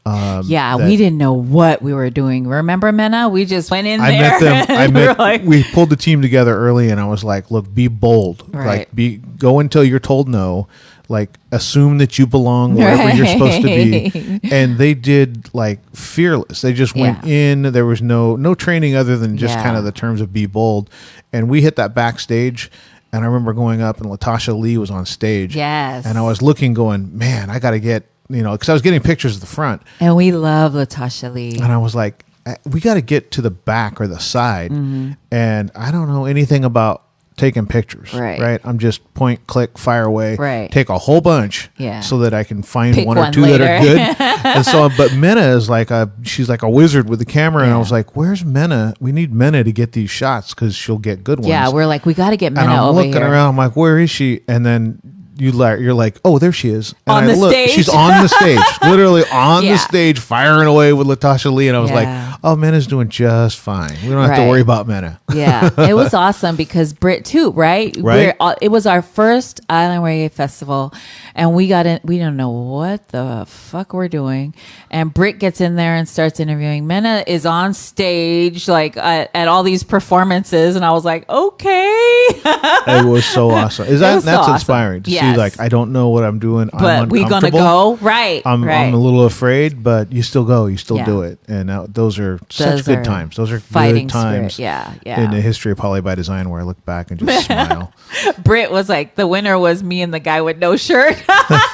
We didn't know what we were doing. Remember, Mena? We just went in there. We pulled the team together early, and I was like, look, be bold. Like, go until you're told no. Like, assume that you belong wherever you're supposed to be. And they did, like, fearless. They just went in. There was no training other than just kind of the terms of be bold. And we hit that backstage. And I remember going up, and Latasha Lee was on stage. Yes. And I was looking, going, man, I got to get, because I was getting pictures of the front. And we love Latasha Lee. And I was like, we got to get to the back or the side. And I don't know anything about taking pictures. Right. I'm just point, click, fire away. Take a whole bunch so that I can find Pick one or two later. that are good. And so, but Mena is like she's like a wizard with the camera. And I was like, where's Mena? We need Mena to get these shots because she'll get good ones. Yeah, we're like, we got to get Mena and I'm over looking here. around. I'm like, where is she? And then you're like, oh, there she is. And on I the look, stage? she's on the stage, literally on the stage, firing away with Latasha Lee. And I was like, oh, Mena's doing just fine. We don't have to worry about Mena. Yeah, it was awesome because Britt too, right? It was our first Island Reggae Festival, and we got in. We don't know what the fuck we're doing, and Britt gets in there and starts interviewing. Mena is on stage, like at all these performances, and I was like, okay. It was so awesome. That's awesome. Inspiring to see. Like, I don't know what I'm doing, but we're gonna go. I'm a little afraid, but you still go. You still do it, and those are such good times. Those are fighting good times. Spirit. In the history of Poly by Design, where I look back and just smile. Britt was like, the winner was me and the guy with no shirt. That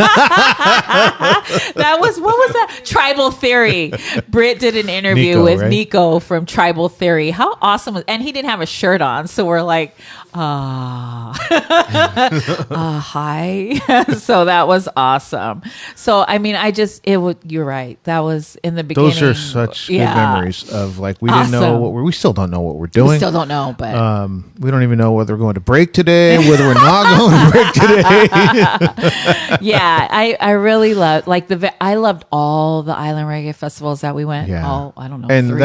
was, what was that? Tribal Theory. Britt did an interview with Nico from Tribal Theory. How awesome was, and he didn't have a shirt on, so we're like, hi. So that was awesome. So I mean, you're right. That was in the beginning. Those are such good memories of, like, we didn't know we still don't know what we're doing. We still don't know, but we don't even know whether we're going to break today, whether we're not going to break today. Yeah, I really loved, like, I loved all the Island Reggae festivals that we went. Yeah. I don't know. And 3.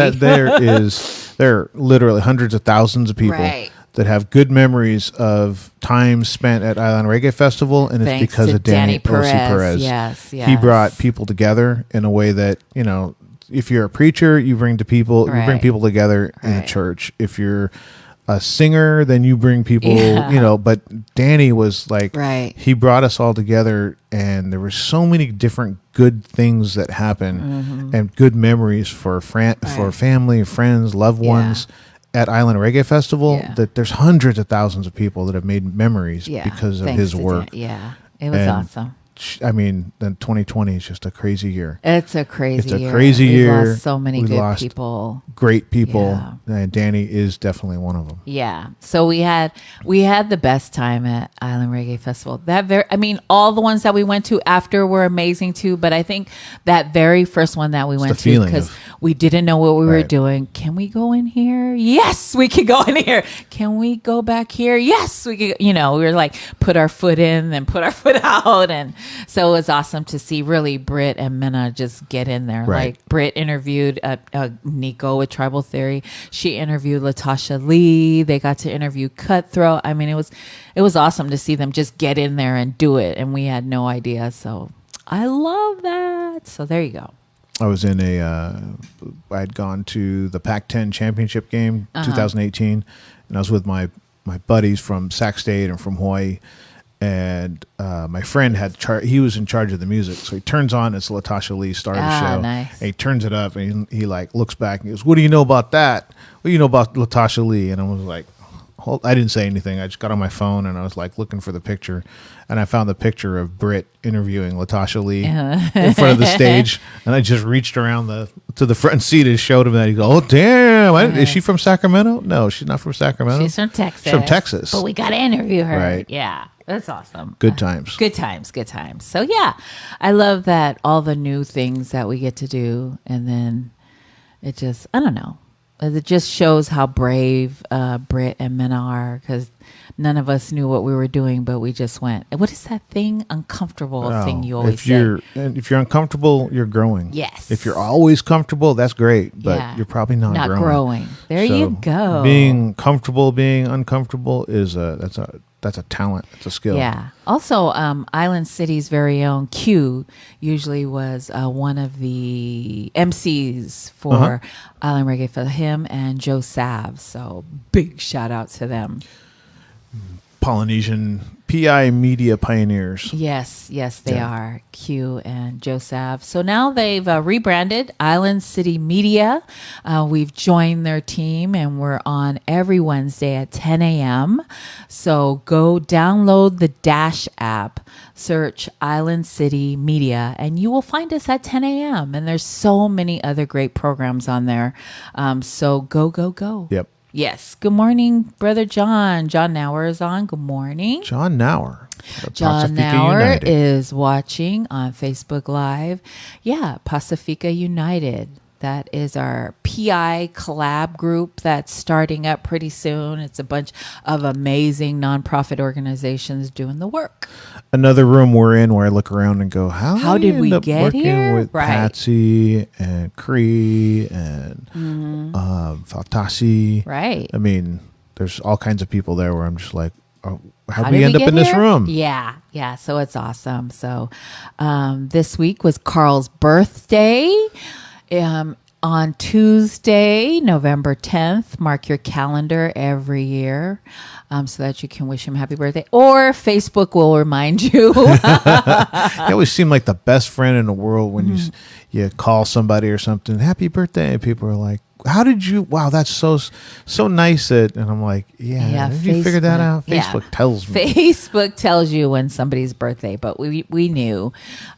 there are literally hundreds of thousands of people that have good memories of time spent at Island Reggae Festival, and it's because of Danny Perez. Yes. He brought people together in a way that, if you're a preacher, you bring people together in a church. If you're a singer, then you bring people, but Danny was like, Right. he brought us all together, and there were so many different good things that happened and good memories for for family, friends, loved ones at Island Reggae Festival, that there's hundreds of thousands of people that have made memories because of Thanks his to work. Dan. It was And awesome. I mean, then 2020 is just a crazy year. It's a crazy year. Crazy We've year. lost so many We good lost people. Great people, Yeah. and Danny is definitely one of them. Yeah. So we had the best time at Island Reggae Festival. All the ones that we went to after were amazing too, but I think that very first one that we went the to, feeling because of- we didn't know what we were Right. doing. Can we go in here? Yes, we can go in here. Can we go back here? Yes, we could. We were like, put our foot in and put our foot out. And so it was awesome to see really Britt and Minna just get in there. Right. Like Britt interviewed Nico with Tribal Theory. She interviewed Latasha Lee. They got to interview Cutthroat. I mean, it was awesome to see them just get in there and do it. And we had no idea. So I love that. So there you go. I was in I'd gone to the Pac-10 championship game, 2018, and I was with my buddies from Sac State and from Hawaii. And my friend he was in charge of the music, so he turns on, it's Latasha Lee started the show. Nice. And he turns it up, and he like looks back and goes, "What do you know about that? What do you know about Latasha Lee?" And I was like, I didn't say anything. I just got on my phone and I was like looking for the picture, and I found the picture of Britt interviewing Latasha Lee in front of the stage, and I just reached around to the front seat and showed him that. He goes, "Oh damn! Is she from Sacramento? No, she's not from Sacramento. She's from Texas. She's from Texas. But we got to interview her. Right. Yeah. That's awesome. Good times. Good times. Good times. So, yeah, I love that all the new things that we get to do. And then it just, I don't know. It just shows how brave Britt and Minna are, because none of us knew what we were doing, but we just went. What is that thing? Uncomfortable thing you always say. If you're uncomfortable, you're growing. Yes. If you're always comfortable, that's great, but Yeah. you're probably not growing. There So you go. Being comfortable, being uncomfortable is that's a talent. It's a skill. Yeah. Also, Island City's very own Q usually was one of the MCs for Island Reggae, for him and Joe Sav. So big shout out to them. Polynesian PI media pioneers. Yes, they are. Q and Joe Sav. So now they've rebranded Island City Media. We've joined their team, and we're on every Wednesday at 10 a.m. So go download the Dash app, search Island City Media, and you will find us at 10 a.m. And there's so many other great programs on there. So go. Yep. Yes. Good morning, Brother John. John Nauer is on. Good morning. John Nauer. John Pacifica Nauer United. is watching on Facebook Live. Yeah, Pacifica United. That is our PI collab group that's starting up pretty soon. It's a bunch of amazing nonprofit organizations doing the work. Another room we're in where I look around and go, how did we end up get working here? with Right. Patsy and Cree and Faltasi? Right. I mean, there's all kinds of people there where I'm just like, oh, how'd How we did end up get in this here? room? Yeah. So it's awesome. So this week was Carl's birthday. On Tuesday, November 10th, mark your calendar every year so that you can wish him happy birthday. Or Facebook will remind you. They always seem like the best friend in the world when you call somebody or something, happy birthday, and people are like, how did you, wow, that's so nice that, and I'm like, yeah did you figure that Facebook. out? Yeah. Facebook tells me. Facebook tells you when somebody's birthday, but we knew.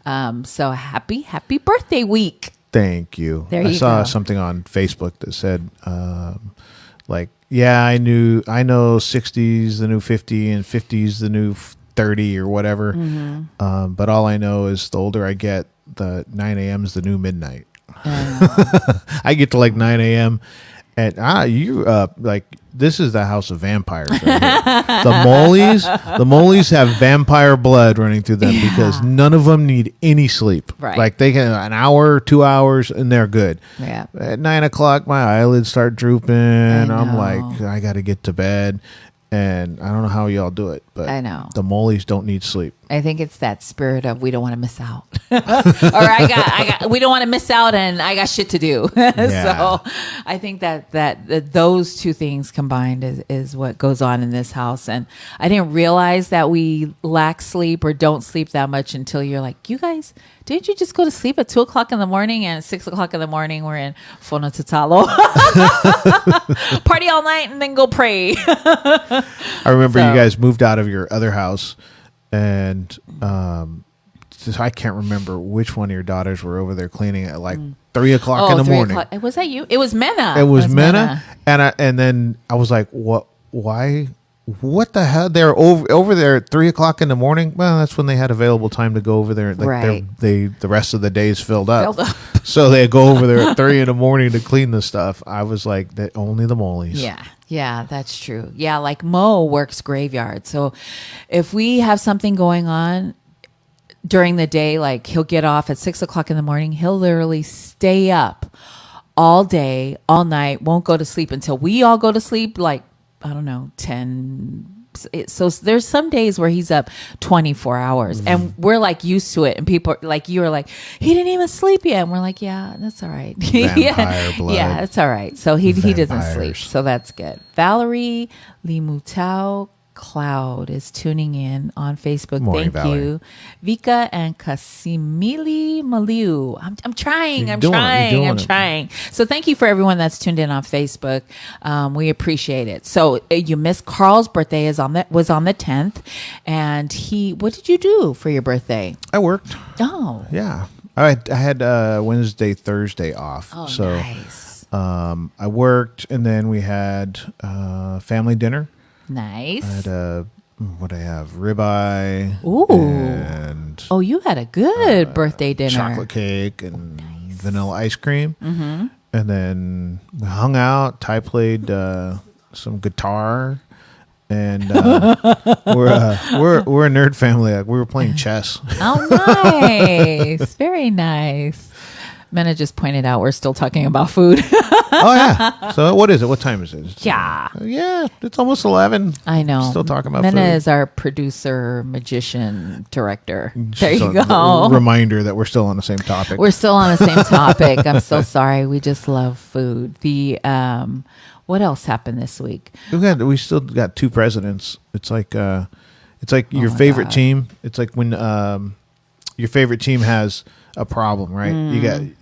So happy birthday week. Thank you. There I you saw go. something on Facebook that said, I know 60's the new 50 and 50's the new 30 or whatever. But all I know is the older I get, the 9 a.m. is the new midnight. I get to like 9 a.m. and this is the house of vampires. Right here. The Moleys have vampire blood running through them because none of them need any sleep. Right. Like they can an hour, 2 hours, and they're good. Yeah. At 9 o'clock, my eyelids start drooping. I'm know. like, I got to get to bed. And I don't know how y'all do it, but I know. the Moleys don't need sleep. I think it's that spirit of we don't want to miss out. I got, we don't want to miss out and I got shit to do. So I think that those two things combined is what goes on in this house. And I didn't realize that we lack sleep or don't sleep that much until you're like, you guys, didn't you just go to sleep at 2:00 in the morning and 6:00 in the morning we're in Fono Tatalo? Party all night and then go pray. I remember you guys moved out of your other house, and just, I can't remember which one of your daughters were over there cleaning at like 3:00 in the 3 morning. o'clock. Was that you? It was Mena. It was Mena, and then I was like, what? Why? What the hell? They're over there at 3:00 in the morning. Well, that's when they had available time to go over there. Like Right. the rest of the day's filled up. So they go over there at 3 in the morning to clean the stuff. I was like, that only the Mollies. Yeah, that's true. Yeah, like Mo works graveyard. So if we have something going on during the day, like he'll get off at 6:00 in the morning, he'll literally stay up all day, all night, won't go to sleep until we all go to sleep, like, I don't know, 10. So there's some days where he's up 24 hours and we're like used to it. And people like, you are like, he didn't even sleep yet. And we're like, yeah, that's all right. Vampire blood. Yeah, that's all right. So he doesn't Vampires. sleep. So that's good. Valerie Limutao Cloud is tuning in on Facebook. Morning, Thank Valerie. you. Vika and Kasimili Maliu. I'm trying. You're I'm doing it. trying. You're doing I'm it. trying. So thank you for everyone that's tuned in on Facebook. We appreciate it. So you missed Carl's birthday was on the 10th, and what did you do for your birthday? I worked. Oh, Yeah, I had Wednesday, Thursday off. So nice. I worked, and then we had family dinner. Nice. I had what I have, ribeye. Ooh. And Oh, you had a good birthday dinner. chocolate cake and vanilla ice cream. Mm-hmm. And then we hung out. Ty played some guitar, and we're a nerd family. Like, we were playing chess. Oh, nice. Very nice. Mena just pointed out we're still talking about food. Oh yeah. So what is it? What time is it? Yeah. Yeah, it's almost 11. I know. Still talking about Mena food. is our producer, magician, director. There Just you a go. Reminder that we're still on the same topic. We're still on the same topic. I'm so sorry. We just love food. What else happened this week? We still got two presidents. It's like your my favorite God. team. It's like when your favorite team has a problem, right?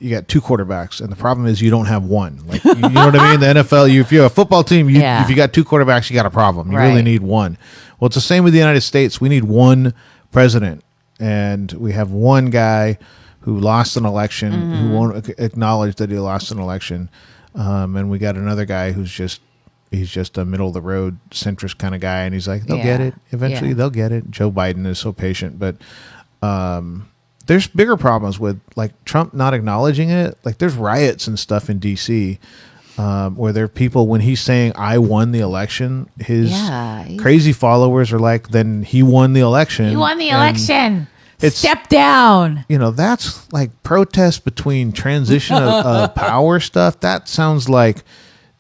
You got two quarterbacks, and the problem is you don't have one. Like, you know what I mean? The NFL, if you're a football team, Yeah. if you got two quarterbacks, you got a problem. You really Right. need one. Well, it's the same with the United States. We need one president, and we have one guy who lost an election, who won't acknowledge that he lost an election, and we got another guy he's just a middle of the road centrist kind of guy, and he's like, they'll Yeah. get it eventually. Yeah. They'll get it. Joe Biden is so patient, but there's bigger problems with like Trump not acknowledging it. Like, there's riots and stuff in DC where there are people, when he's saying I won the election, his crazy followers are like, then he won the election. You won the And election. it's- Step down. you know, that's like protest between transition of power stuff. That sounds like,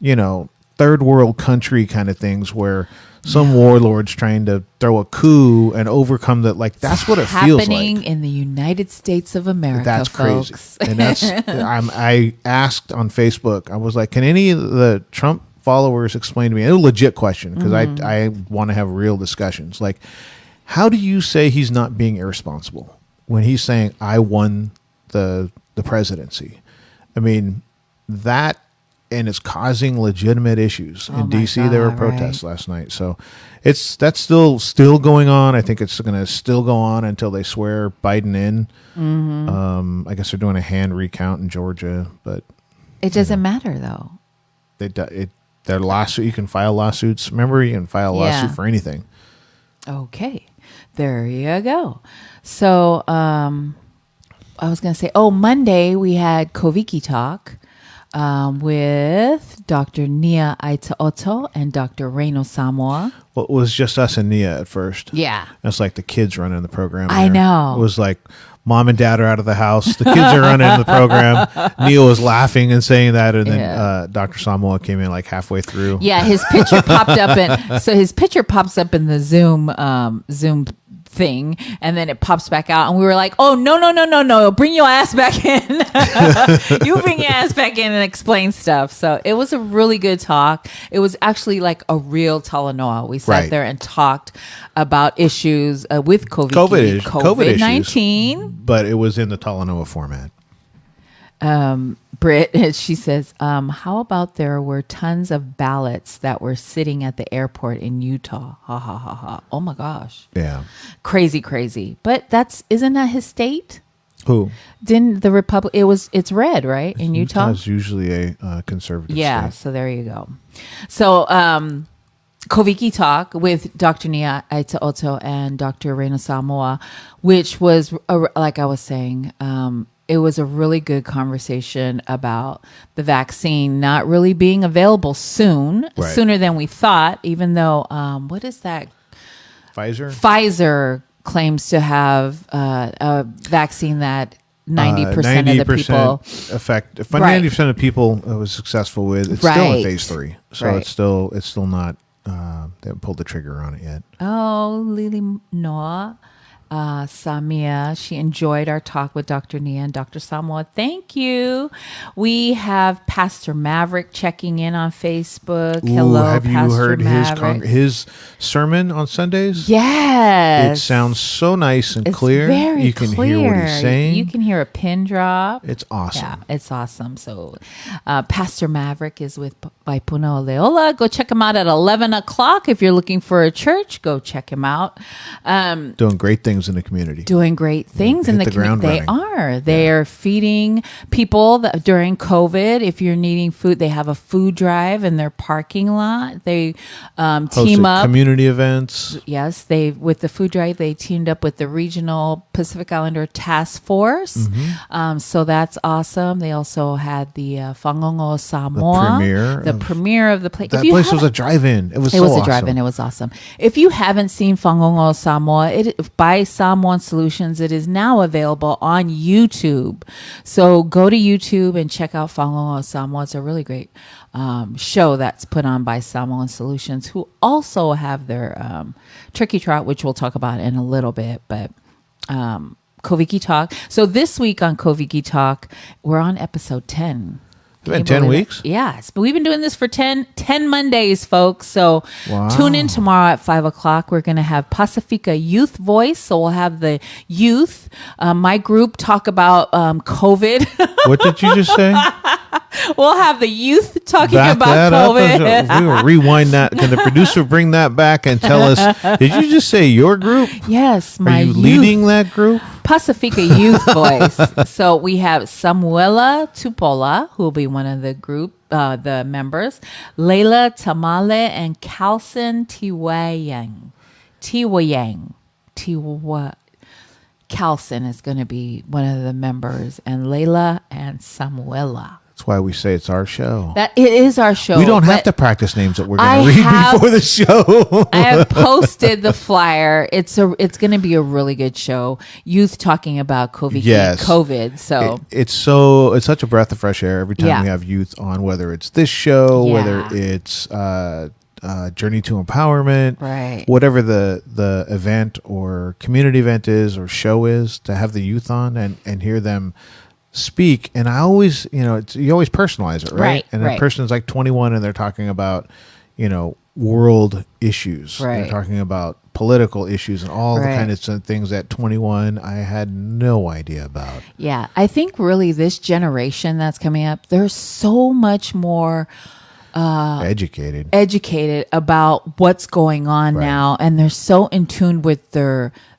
you know, third world country kind of things where some warlord's trying to throw a coup and overcome that. Like, that's what it feels Happening like. in the United States of America, That's folks. crazy. And that's, I asked on Facebook, I was like, can any of the Trump followers explain to me, a legit question, because I want to have real discussions. Like, how do you say he's not being irresponsible when he's saying I won the presidency? I mean, that, and it's causing legitimate issues in my DC. There were God, protests last night, so that's still going on. I think it's going to still go on until they swear Biden in. I guess they're doing a hand recount in Georgia, but It doesn't matter though. their lawsuit. You can file lawsuits. Remember, you can file a lawsuit for anything. Okay. There you go. So I was going to say, Monday we had Koviki Talk with Dr. Nia Aitaoto and Dr. Reino Samoa. Well, it was just us and Nia at first. Yeah. It's like the kids running the program. I there. know. It was like mom and dad are out of the house. The kids are running the program. Nia was laughing and saying that, and then Dr. Samoa came in like halfway through. Yeah, his picture popped up, his picture pops up in the Zoom thing, and then it pops back out, and we were like, oh, no, bring your ass back in. You bring your ass back in and explain stuff. So it was a really good talk. It was actually like a real talanoa. We sat there and talked about issues with COVID-19. issues, but it was in the talanoa format. Britt, she says, how about there were tons of ballots that were sitting at the airport in Utah? Ha ha ha ha. Oh my gosh. Yeah. Crazy. But isn't that his state? Who? Didn't the Republic, it's red, right? In Utah? Utah's usually a conservative state. So there you go. So, Koviki Talk with Dr. Nia Aitaoto and Dr. Reina Samoa, which was, like I was saying, it was a really good conversation about the vaccine not really being available sooner than we thought, even though, what is that? Pfizer claims to have a vaccine that 90% of the people effect. If 90% of people it was successful with, it's still in phase 3. So it's still not, they haven't pulled the trigger on it yet. Oh, Lily Noah. Samia, she enjoyed our talk with Dr. Nia and Dr. Samoa. Thank you. We have Pastor Maverick checking in on Facebook. Hello, have you Pastor heard Maverick. his sermon on Sundays? Yes. It sounds so nice and it's clear. Very you can clear. hear what he's saying. You can hear a pin drop. It's awesome. Yeah, it's awesome. So Pastor Maverick is with Vaipuna Oleola. Go check him out at 11 o'clock. If you're looking for a church, go check him out. Doing great things in the community. Doing great things in the community. They are feeding people during COVID. If you're needing food, they have a food drive in their parking lot. They team up community events. Yes, with the food drive, they teamed up with the regional Pacific Islander Task Force. So that's awesome. They also had the Fangongo Samoa, the premiere of the place. That place was a drive-in. It was a drive-in. It was awesome. If you haven't seen Fangongo Samoa, by Samoan Solutions, it is now available on YouTube. So go to YouTube and check out Fangongo Samoa. It's a really great show that's put on by Samoan Solutions, who also have their turkey trot, which we'll talk about in a little bit. But Koviki Talk. So this week on Koviki Talk, we're on episode 10. It's been 10 weeks? Yes. But we've been doing this for 10 Mondays, folks. So tune in tomorrow at 5 o'clock. We're going to have Pacifica Youth Voice. So we'll have the youth, my group, talk about COVID. What did you just say? We'll have the youth talking about COVID. We will rewind that. Can the producer bring that back and tell us, did you just say your group? Yes, my youth. Are you leading that group? Pacifica Youth Voice. So we have Samuela Tupola, who will be one of the group, the members, Layla Tamale, and Calcin Tiwayang. Calcin is going to be one of the members, and Layla and Samuela. That's why we say it's our show. That it is our show. We don't have to practice names that we're going to read before the show. I have posted the flyer. It's going to be a really good show. Youth talking about COVID. So it's such a breath of fresh air every time we have youth on. Whether it's this show, whether it's Journey to Empowerment, right? Whatever the event or community event is or show is, to have the youth on and hear them speak. And I always, you always personalize it, right? And the person's like 21 and they're talking about, world issues. Right. They're talking about political issues and all the kind of things at 21 I had no idea about. Yeah. I think really this generation that's coming up, there's so much more educated about what's going on now, and they're so in tune with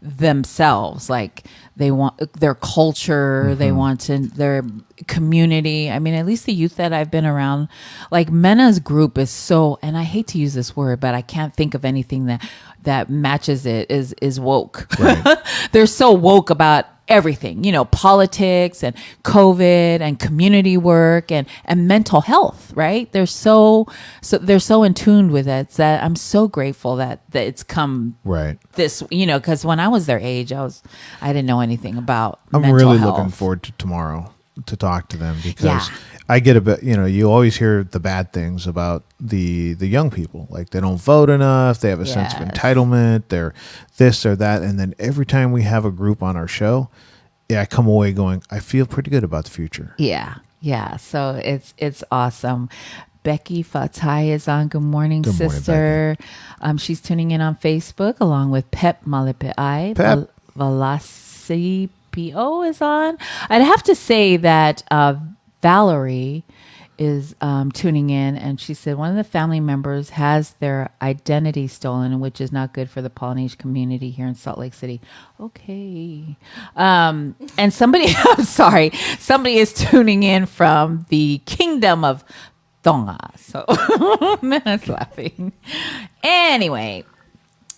themselves. Like they want their culture, they want their community. I mean, at least the youth that I've been around, like Mena's group is so, and I hate to use this word, but I can't think of anything that matches it, is woke. Right. They're so woke about everything, politics and COVID and community work and mental health, right? They're so in tune with it that I'm so grateful that it's come this, because when I was their age, I didn't know anything about mental health. Looking forward to tomorrow to talk to them, because I get a bit, you always hear the bad things about the young people. Like they don't vote enough. They have a sense of Yes. entitlement. They're this or that. And then every time we have a group on our show, I come away going, I feel pretty good about the future. Yeah. Yeah. So it's awesome. Becky Fatai is on. Good morning, Good morning, sister. She's tuning in on Facebook along with Pep Malipai. Pep. Velasi PO is on. I'd have to say that Valerie is tuning in, and she said one of the family members has their identity stolen, which is not good for the Polynesian community here in Salt Lake City. Okay. And somebody, I'm sorry, somebody is tuning in from the Kingdom of Tonga. So that's laughing. Anyway,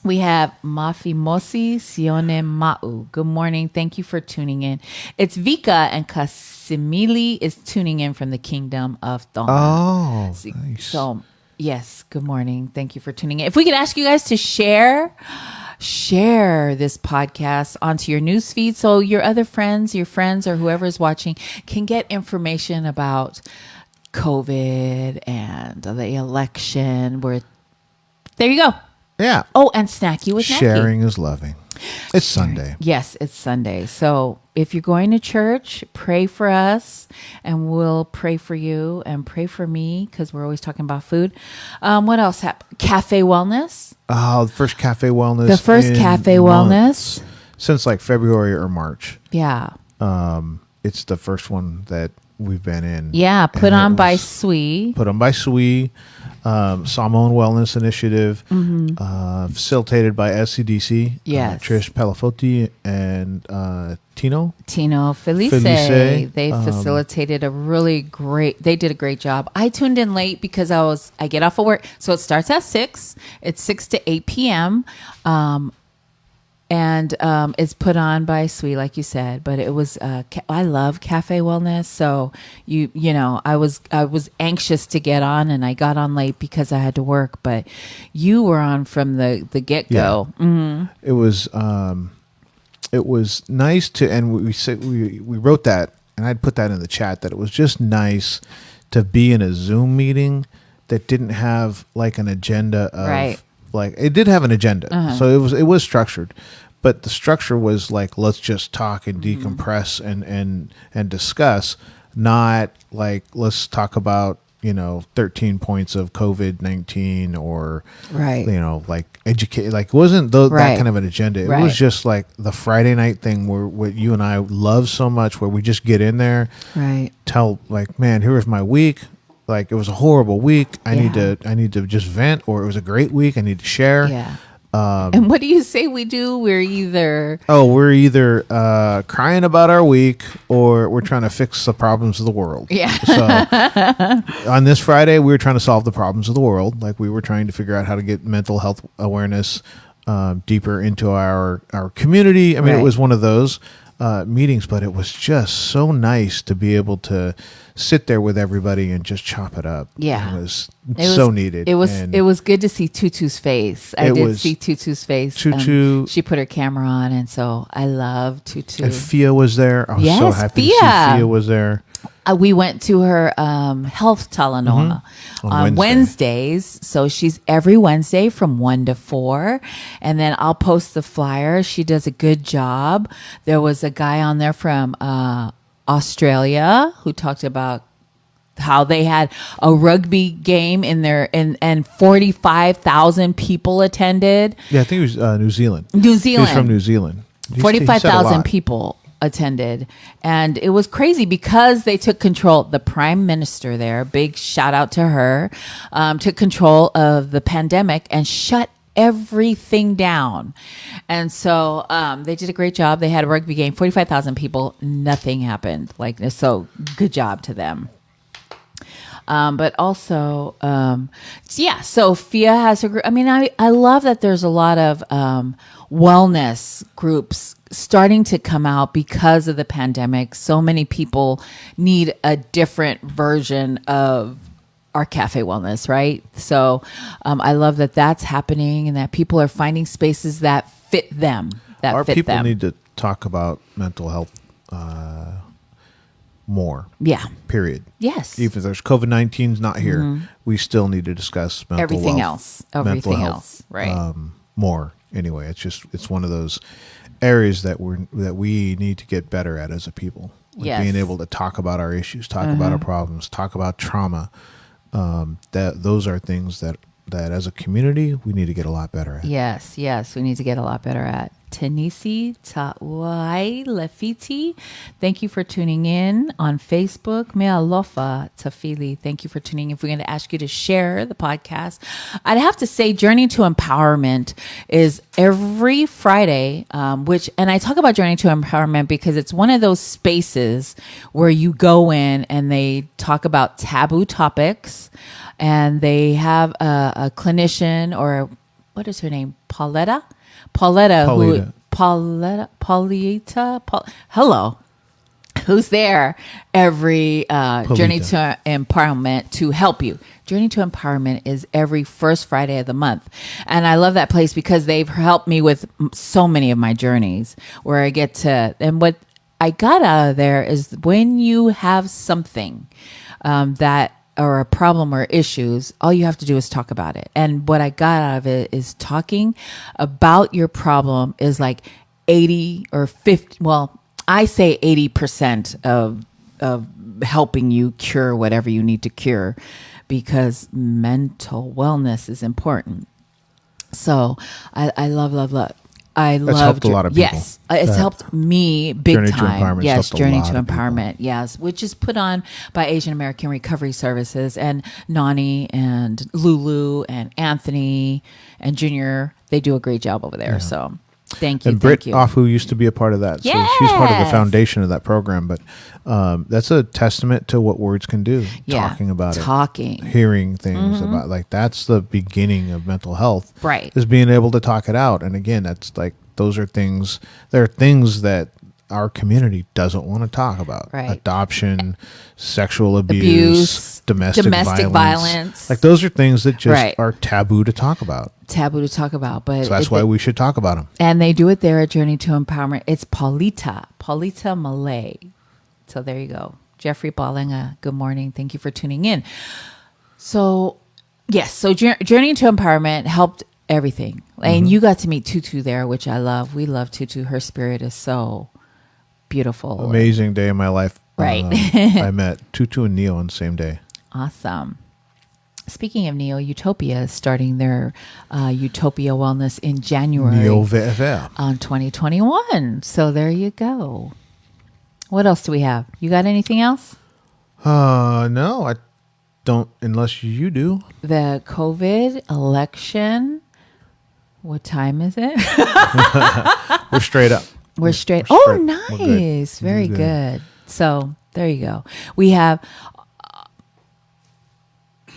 we have Mafimosi Sione Ma'u. Good morning. Thank you for tuning in. It's Vika and Kasimili is tuning in from the Kingdom of Tonga. Oh, nice. So, yes, good morning. Thank you for tuning in. If we could ask you guys to share this podcast onto your news feed so your other friends, your friends, or whoever is watching can get information about COVID and the election. There you go. Yeah. Oh, and Snacky with Nackie. Sharing is loving. It's Sunday. Yes, it's Sunday. So if you're going to church, pray for us and we'll pray for you and pray for me because we're always talking about food. What else happened? Cafe Wellness. Oh, the first Cafe Wellness. The first in Cafe months. Wellness. Since like February or March. Yeah. It's the first one that we've been in. Yeah. Put And on it by was Sui. Put on by Sui. Samoan Wellness Initiative, facilitated by SCDC. Yes. Trish Pelafoti and Tino Felice. Felice, They facilitated they did a great job. I tuned in late because I get off of work. So it starts at 6. It's 6 to 8 p.m. And it's put on by Sweet, like you said, but it was I love Cafe Wellness, so you know I was anxious to get on, and I got on late because I had to work, but you were on from the get go. Yeah. Mm-hmm. It was nice to, and we wrote that, and I'd put that in the chat that it was just nice to be in a Zoom meeting that didn't have like an agenda of. Right. Like it did have an agenda, so it was structured, but the structure was like let's just talk and decompress and discuss, not like let's talk about 13 points of COVID-19 or Right. Like educate, like it wasn't that Right. kind of an agenda. It Right. was just like the Friday night thing where what you and I love so much, where we just get in there, Right. tell like, man, here was my week. Like it was a horrible week. I Yeah. need to just vent, or it was a great week. I need to share. Yeah. And what do you say we do? We're either Crying about our week, or we're trying to fix the problems of the world. Yeah. So on this Friday, we were trying to solve the problems of the world. Like we were trying to figure out how to get mental health awareness deeper into our community. I mean, Right. It was one of those meetings, but it was just so nice to be able to sit there with everybody and just chop it up. Yeah. It was so needed. It was And it was good to see Tutu's face. I It did was- see Tutu's face. Tutu- she put her camera on, and so I love Tutu. and Fia was there. I was so Yes, happy to Fia. see Fia was there. We went to her health talanoa on Wednesdays. So she's every Wednesday from 1 to 4. And then I'll post the flyer. She does a good job. There was a guy on there from Australia who talked about how they had a rugby game in there and 45,000 people attended. Yeah, I think it was New Zealand. New He Zealand. was from New Zealand. He said a 45,000 lot. people attended, and it was crazy because they took control. The prime minister there, big shout out to her, took control of the pandemic and shut everything down. And so they did a great job. They had a rugby game, 45,000 people, nothing happened. Like, so good job to them. But also, Sophia has her group. I mean, I love that there's a lot of wellness groups starting to come out because of the pandemic. So many people need a different version of our cafe wellness, right? So I love that that's happening and that people are finding spaces that fit them. Our people need to talk about mental health more. Yeah. Period. Yes. Even if there's COVID-19's not here, we still need to discuss mental Everything wealth, else. mental Everything health, else. Right. More. Anyway, it's one of those areas that we need to get better at as a people. Like Yes. being able to talk about our issues, talk about our problems, talk about trauma. Those are things that as a community we need to get a lot better at. Yes, we need to get a lot better at. Tanisi Tawai Lefiti, thank you for tuning in on Facebook. Mea Alofa Tafili, thank you for tuning in. If we're going to ask you to share the podcast, I'd have to say Journey to Empowerment is every Friday, and I talk about Journey to Empowerment because it's one of those spaces where you go in and they talk about taboo topics, and they have a clinician, or what is her name? Pauletta, hello, who's there every Journey to Empowerment to help you. Journey to Empowerment is every first Friday of the month. And I love that place because they've helped me with so many of my journeys where I get to, and what I got out of there is when you have something or a problem or issues, all you have to do is talk about it. And what I got out of it is talking about your problem is like 80 or 50. Well, I say 80% of helping you cure whatever you need to cure, because mental wellness is important. So I love. That's helped a lot of people. Yes, it's helped me big Journey to time. Empowerment's Yes, helped a Journey lot to of people. Empowerment. Yes, which is put on by Asian American Recovery Services, and Nani and Lulu and Anthony and Junior. They do a great job over there. So thank you. And Britt thank you. Offu used to be a part of that. So she's part of the Yes. foundation of that program. But that's a testament to what words can do. Yeah. Talking about Talking. it. Hearing things about, like, that's the beginning of mental health. Right. Is being able to talk it out. And again, that's like, there are things that our community doesn't want to talk about. Right. Adoption, sexual abuse, domestic violence. Like, those are things that just Right. are taboo to talk about. But So that's why we should talk about them. And they do it there at Journey to Empowerment. It's Paulita Malay. So there you go. Jeffrey Ballinga, good morning. Thank you for tuning in. So, yes, so Journey to Empowerment helped everything. And you got to meet Tutu there, which I love. We love Tutu. Her spirit is so beautiful. Amazing day in my life. Right. I met Tutu and Neo on the same day. Awesome. Speaking of Neo, Utopia is starting their Utopia Wellness in January Neo VFR. on 2021. So there you go. What else do we have? You got anything else? No, I don't, unless you do. The COVID election. What time is it? We're straight up. We're straight. We're Oh, straight. We're good. nice. Very We're good. So there you go. We have.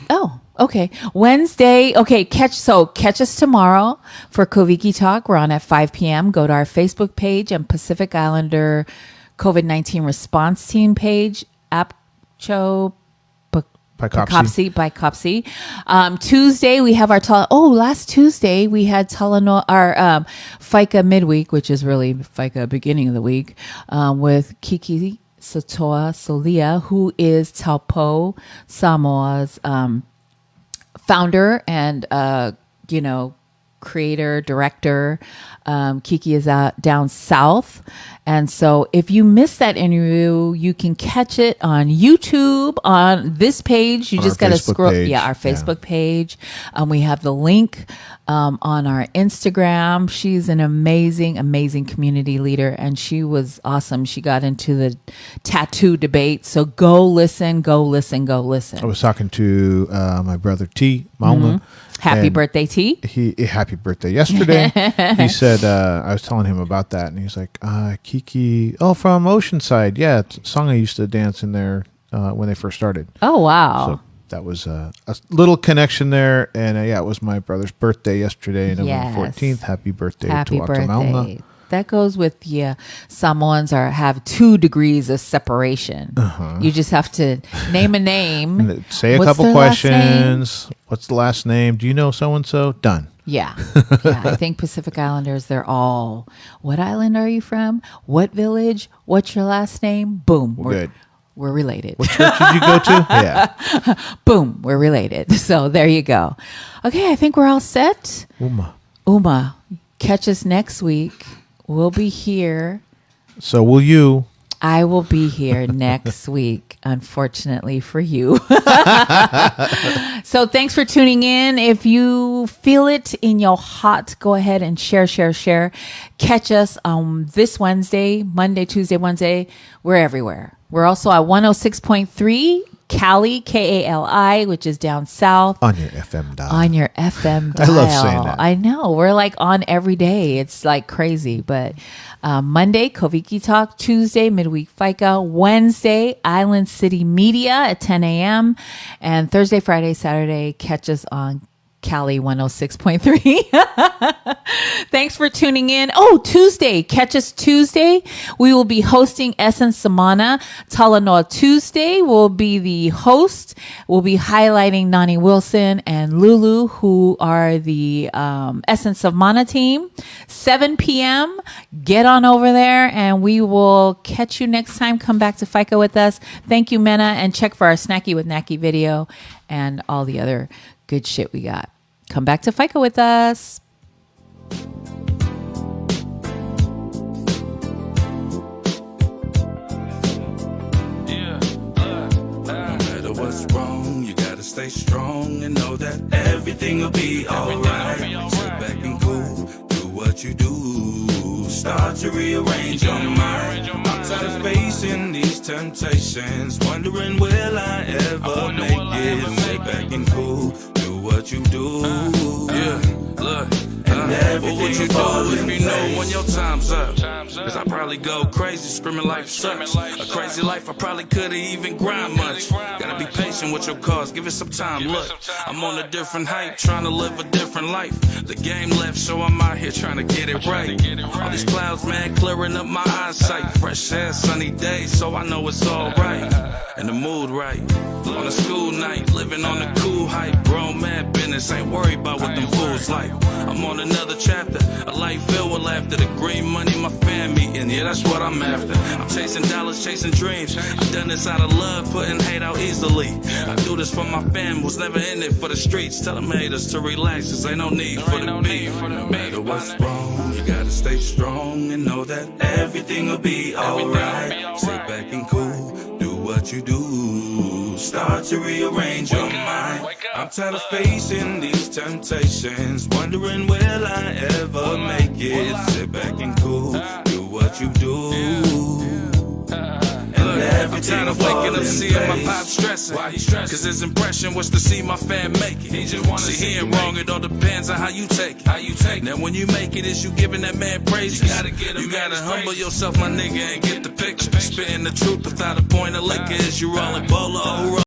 Oh, okay. Wednesday. Okay. Catch us tomorrow for Koviki Talk. We're on at 5 p.m. Go to our Facebook page and Pacific Islander COVID-19 response team page. APCHO by Copsy. Tuesday we have our last Tuesday we had our FICA midweek, which is really FICA beginning of the week, with Kiki Sotoa Solia, who is Taupo Samoa's founder and creator, director. Kiki is out down south. And so if you missed that interview, you can catch it on YouTube on this page. You just got to scroll. Page. Yeah, our Facebook page. We have the link on our Instagram. She's an amazing, amazing community leader, and she was awesome. She got into the tattoo debate. So go listen. I was talking to my brother T, Mauma. Happy birthday, T. Happy birthday yesterday. He said, I was telling him about that, and he's like, Kiki, from Oceanside. Yeah, it's a song I used to dance in there when they first started. Oh, wow. So that was a little connection there. And it was my brother's birthday yesterday, November 14th. Happy birthday Happy to Octomauna. birthday. That goes with Samoans have 2 degrees of separation. You just have to name a name. Say a What's couple their last name? questions. What's the last name? Do you know so-and-so? Done. Yeah. I think Pacific Islanders, they're all, what island are you from? What village? What's your last name? Boom. We're good. we're related. What church did you go to? Yeah. Boom, we're related. So there you go. Okay, I think we're all set. Uma, catch us next week. We'll be here. So will you. I will be here next week, unfortunately for you. So thanks for tuning in. If you feel it in your heart, go ahead and share. Catch us on this Wednesday, Monday, Tuesday, Wednesday. We're everywhere. We're also at 106.3 Cali, Kali, which is down south. On your FM dial. On your FM dial. I love saying that. I know. We're like on every day. It's like crazy. But Monday, Koviki Talk. Tuesday, Midweek Faika. Wednesday, Island City Media at 10 a.m. And Thursday, Friday, Saturday, catch us on Cali 106.3. Thanks for tuning in. Oh, Tuesday. Catch us Tuesday. We will be hosting Essence Samana. Talanoa Tuesday will be the host. We'll be highlighting Nani Wilson and Lulu, who are the Essence of Mana team. 7 p.m. Get on over there and we will catch you next time. Come back to FICA with us. Thank you, Mena. And check for our Snacky with Nackie video and all the other good shit we got. Come back to FICA with us. No matter what's wrong, you gotta stay strong and know that everything will be alright. Sit back and cool, do what you do. Start to rearrange your mind. I'm tired of facing these temptations, wondering will I ever make it. Sit back and cool, do what you do. Yeah, look. What would you do if you know when your time's up? Cause I probably go crazy, screaming life sucks. A crazy life, I probably couldn't even grind much. Gotta be patient with your cause, give it some time. Look, I'm on a different height, trying to live a different life. The game left, so I'm out here trying to get it right. All these clouds, man, clearing up my eyesight. Fresh air, sunny days, so I know it's alright. And the mood right. On a school night, living on the cool hype. Grown man business, ain't worried about what them fools like. I'm on another chapter, a life filled with laughter. The green money, my family, and yeah, that's what I'm after. I'm chasing dollars, chasing dreams. I've done this out of love, putting hate out easily. I do this for my fam, was never in it for the streets. Tell them haters to relax, cause ain't no need for the beef. No matter what's wrong, you gotta stay strong and know that everything will be alright. Sit back and cool, do what you do. Start to rearrange your mind. I'm tired of facing these temptations, wondering will I ever make it. Sit back and cool, do what you do. I'm tired of waking up seeing my pop stressing. Cause his impression was to see my fam make it. He ain't wrong, it all depends on how you take it. Now when you make it, is you giving that man praise? You gotta humble yourself, my nigga, and get the picture. Spitting the truth without a point of liquor. Is you rolling bolo?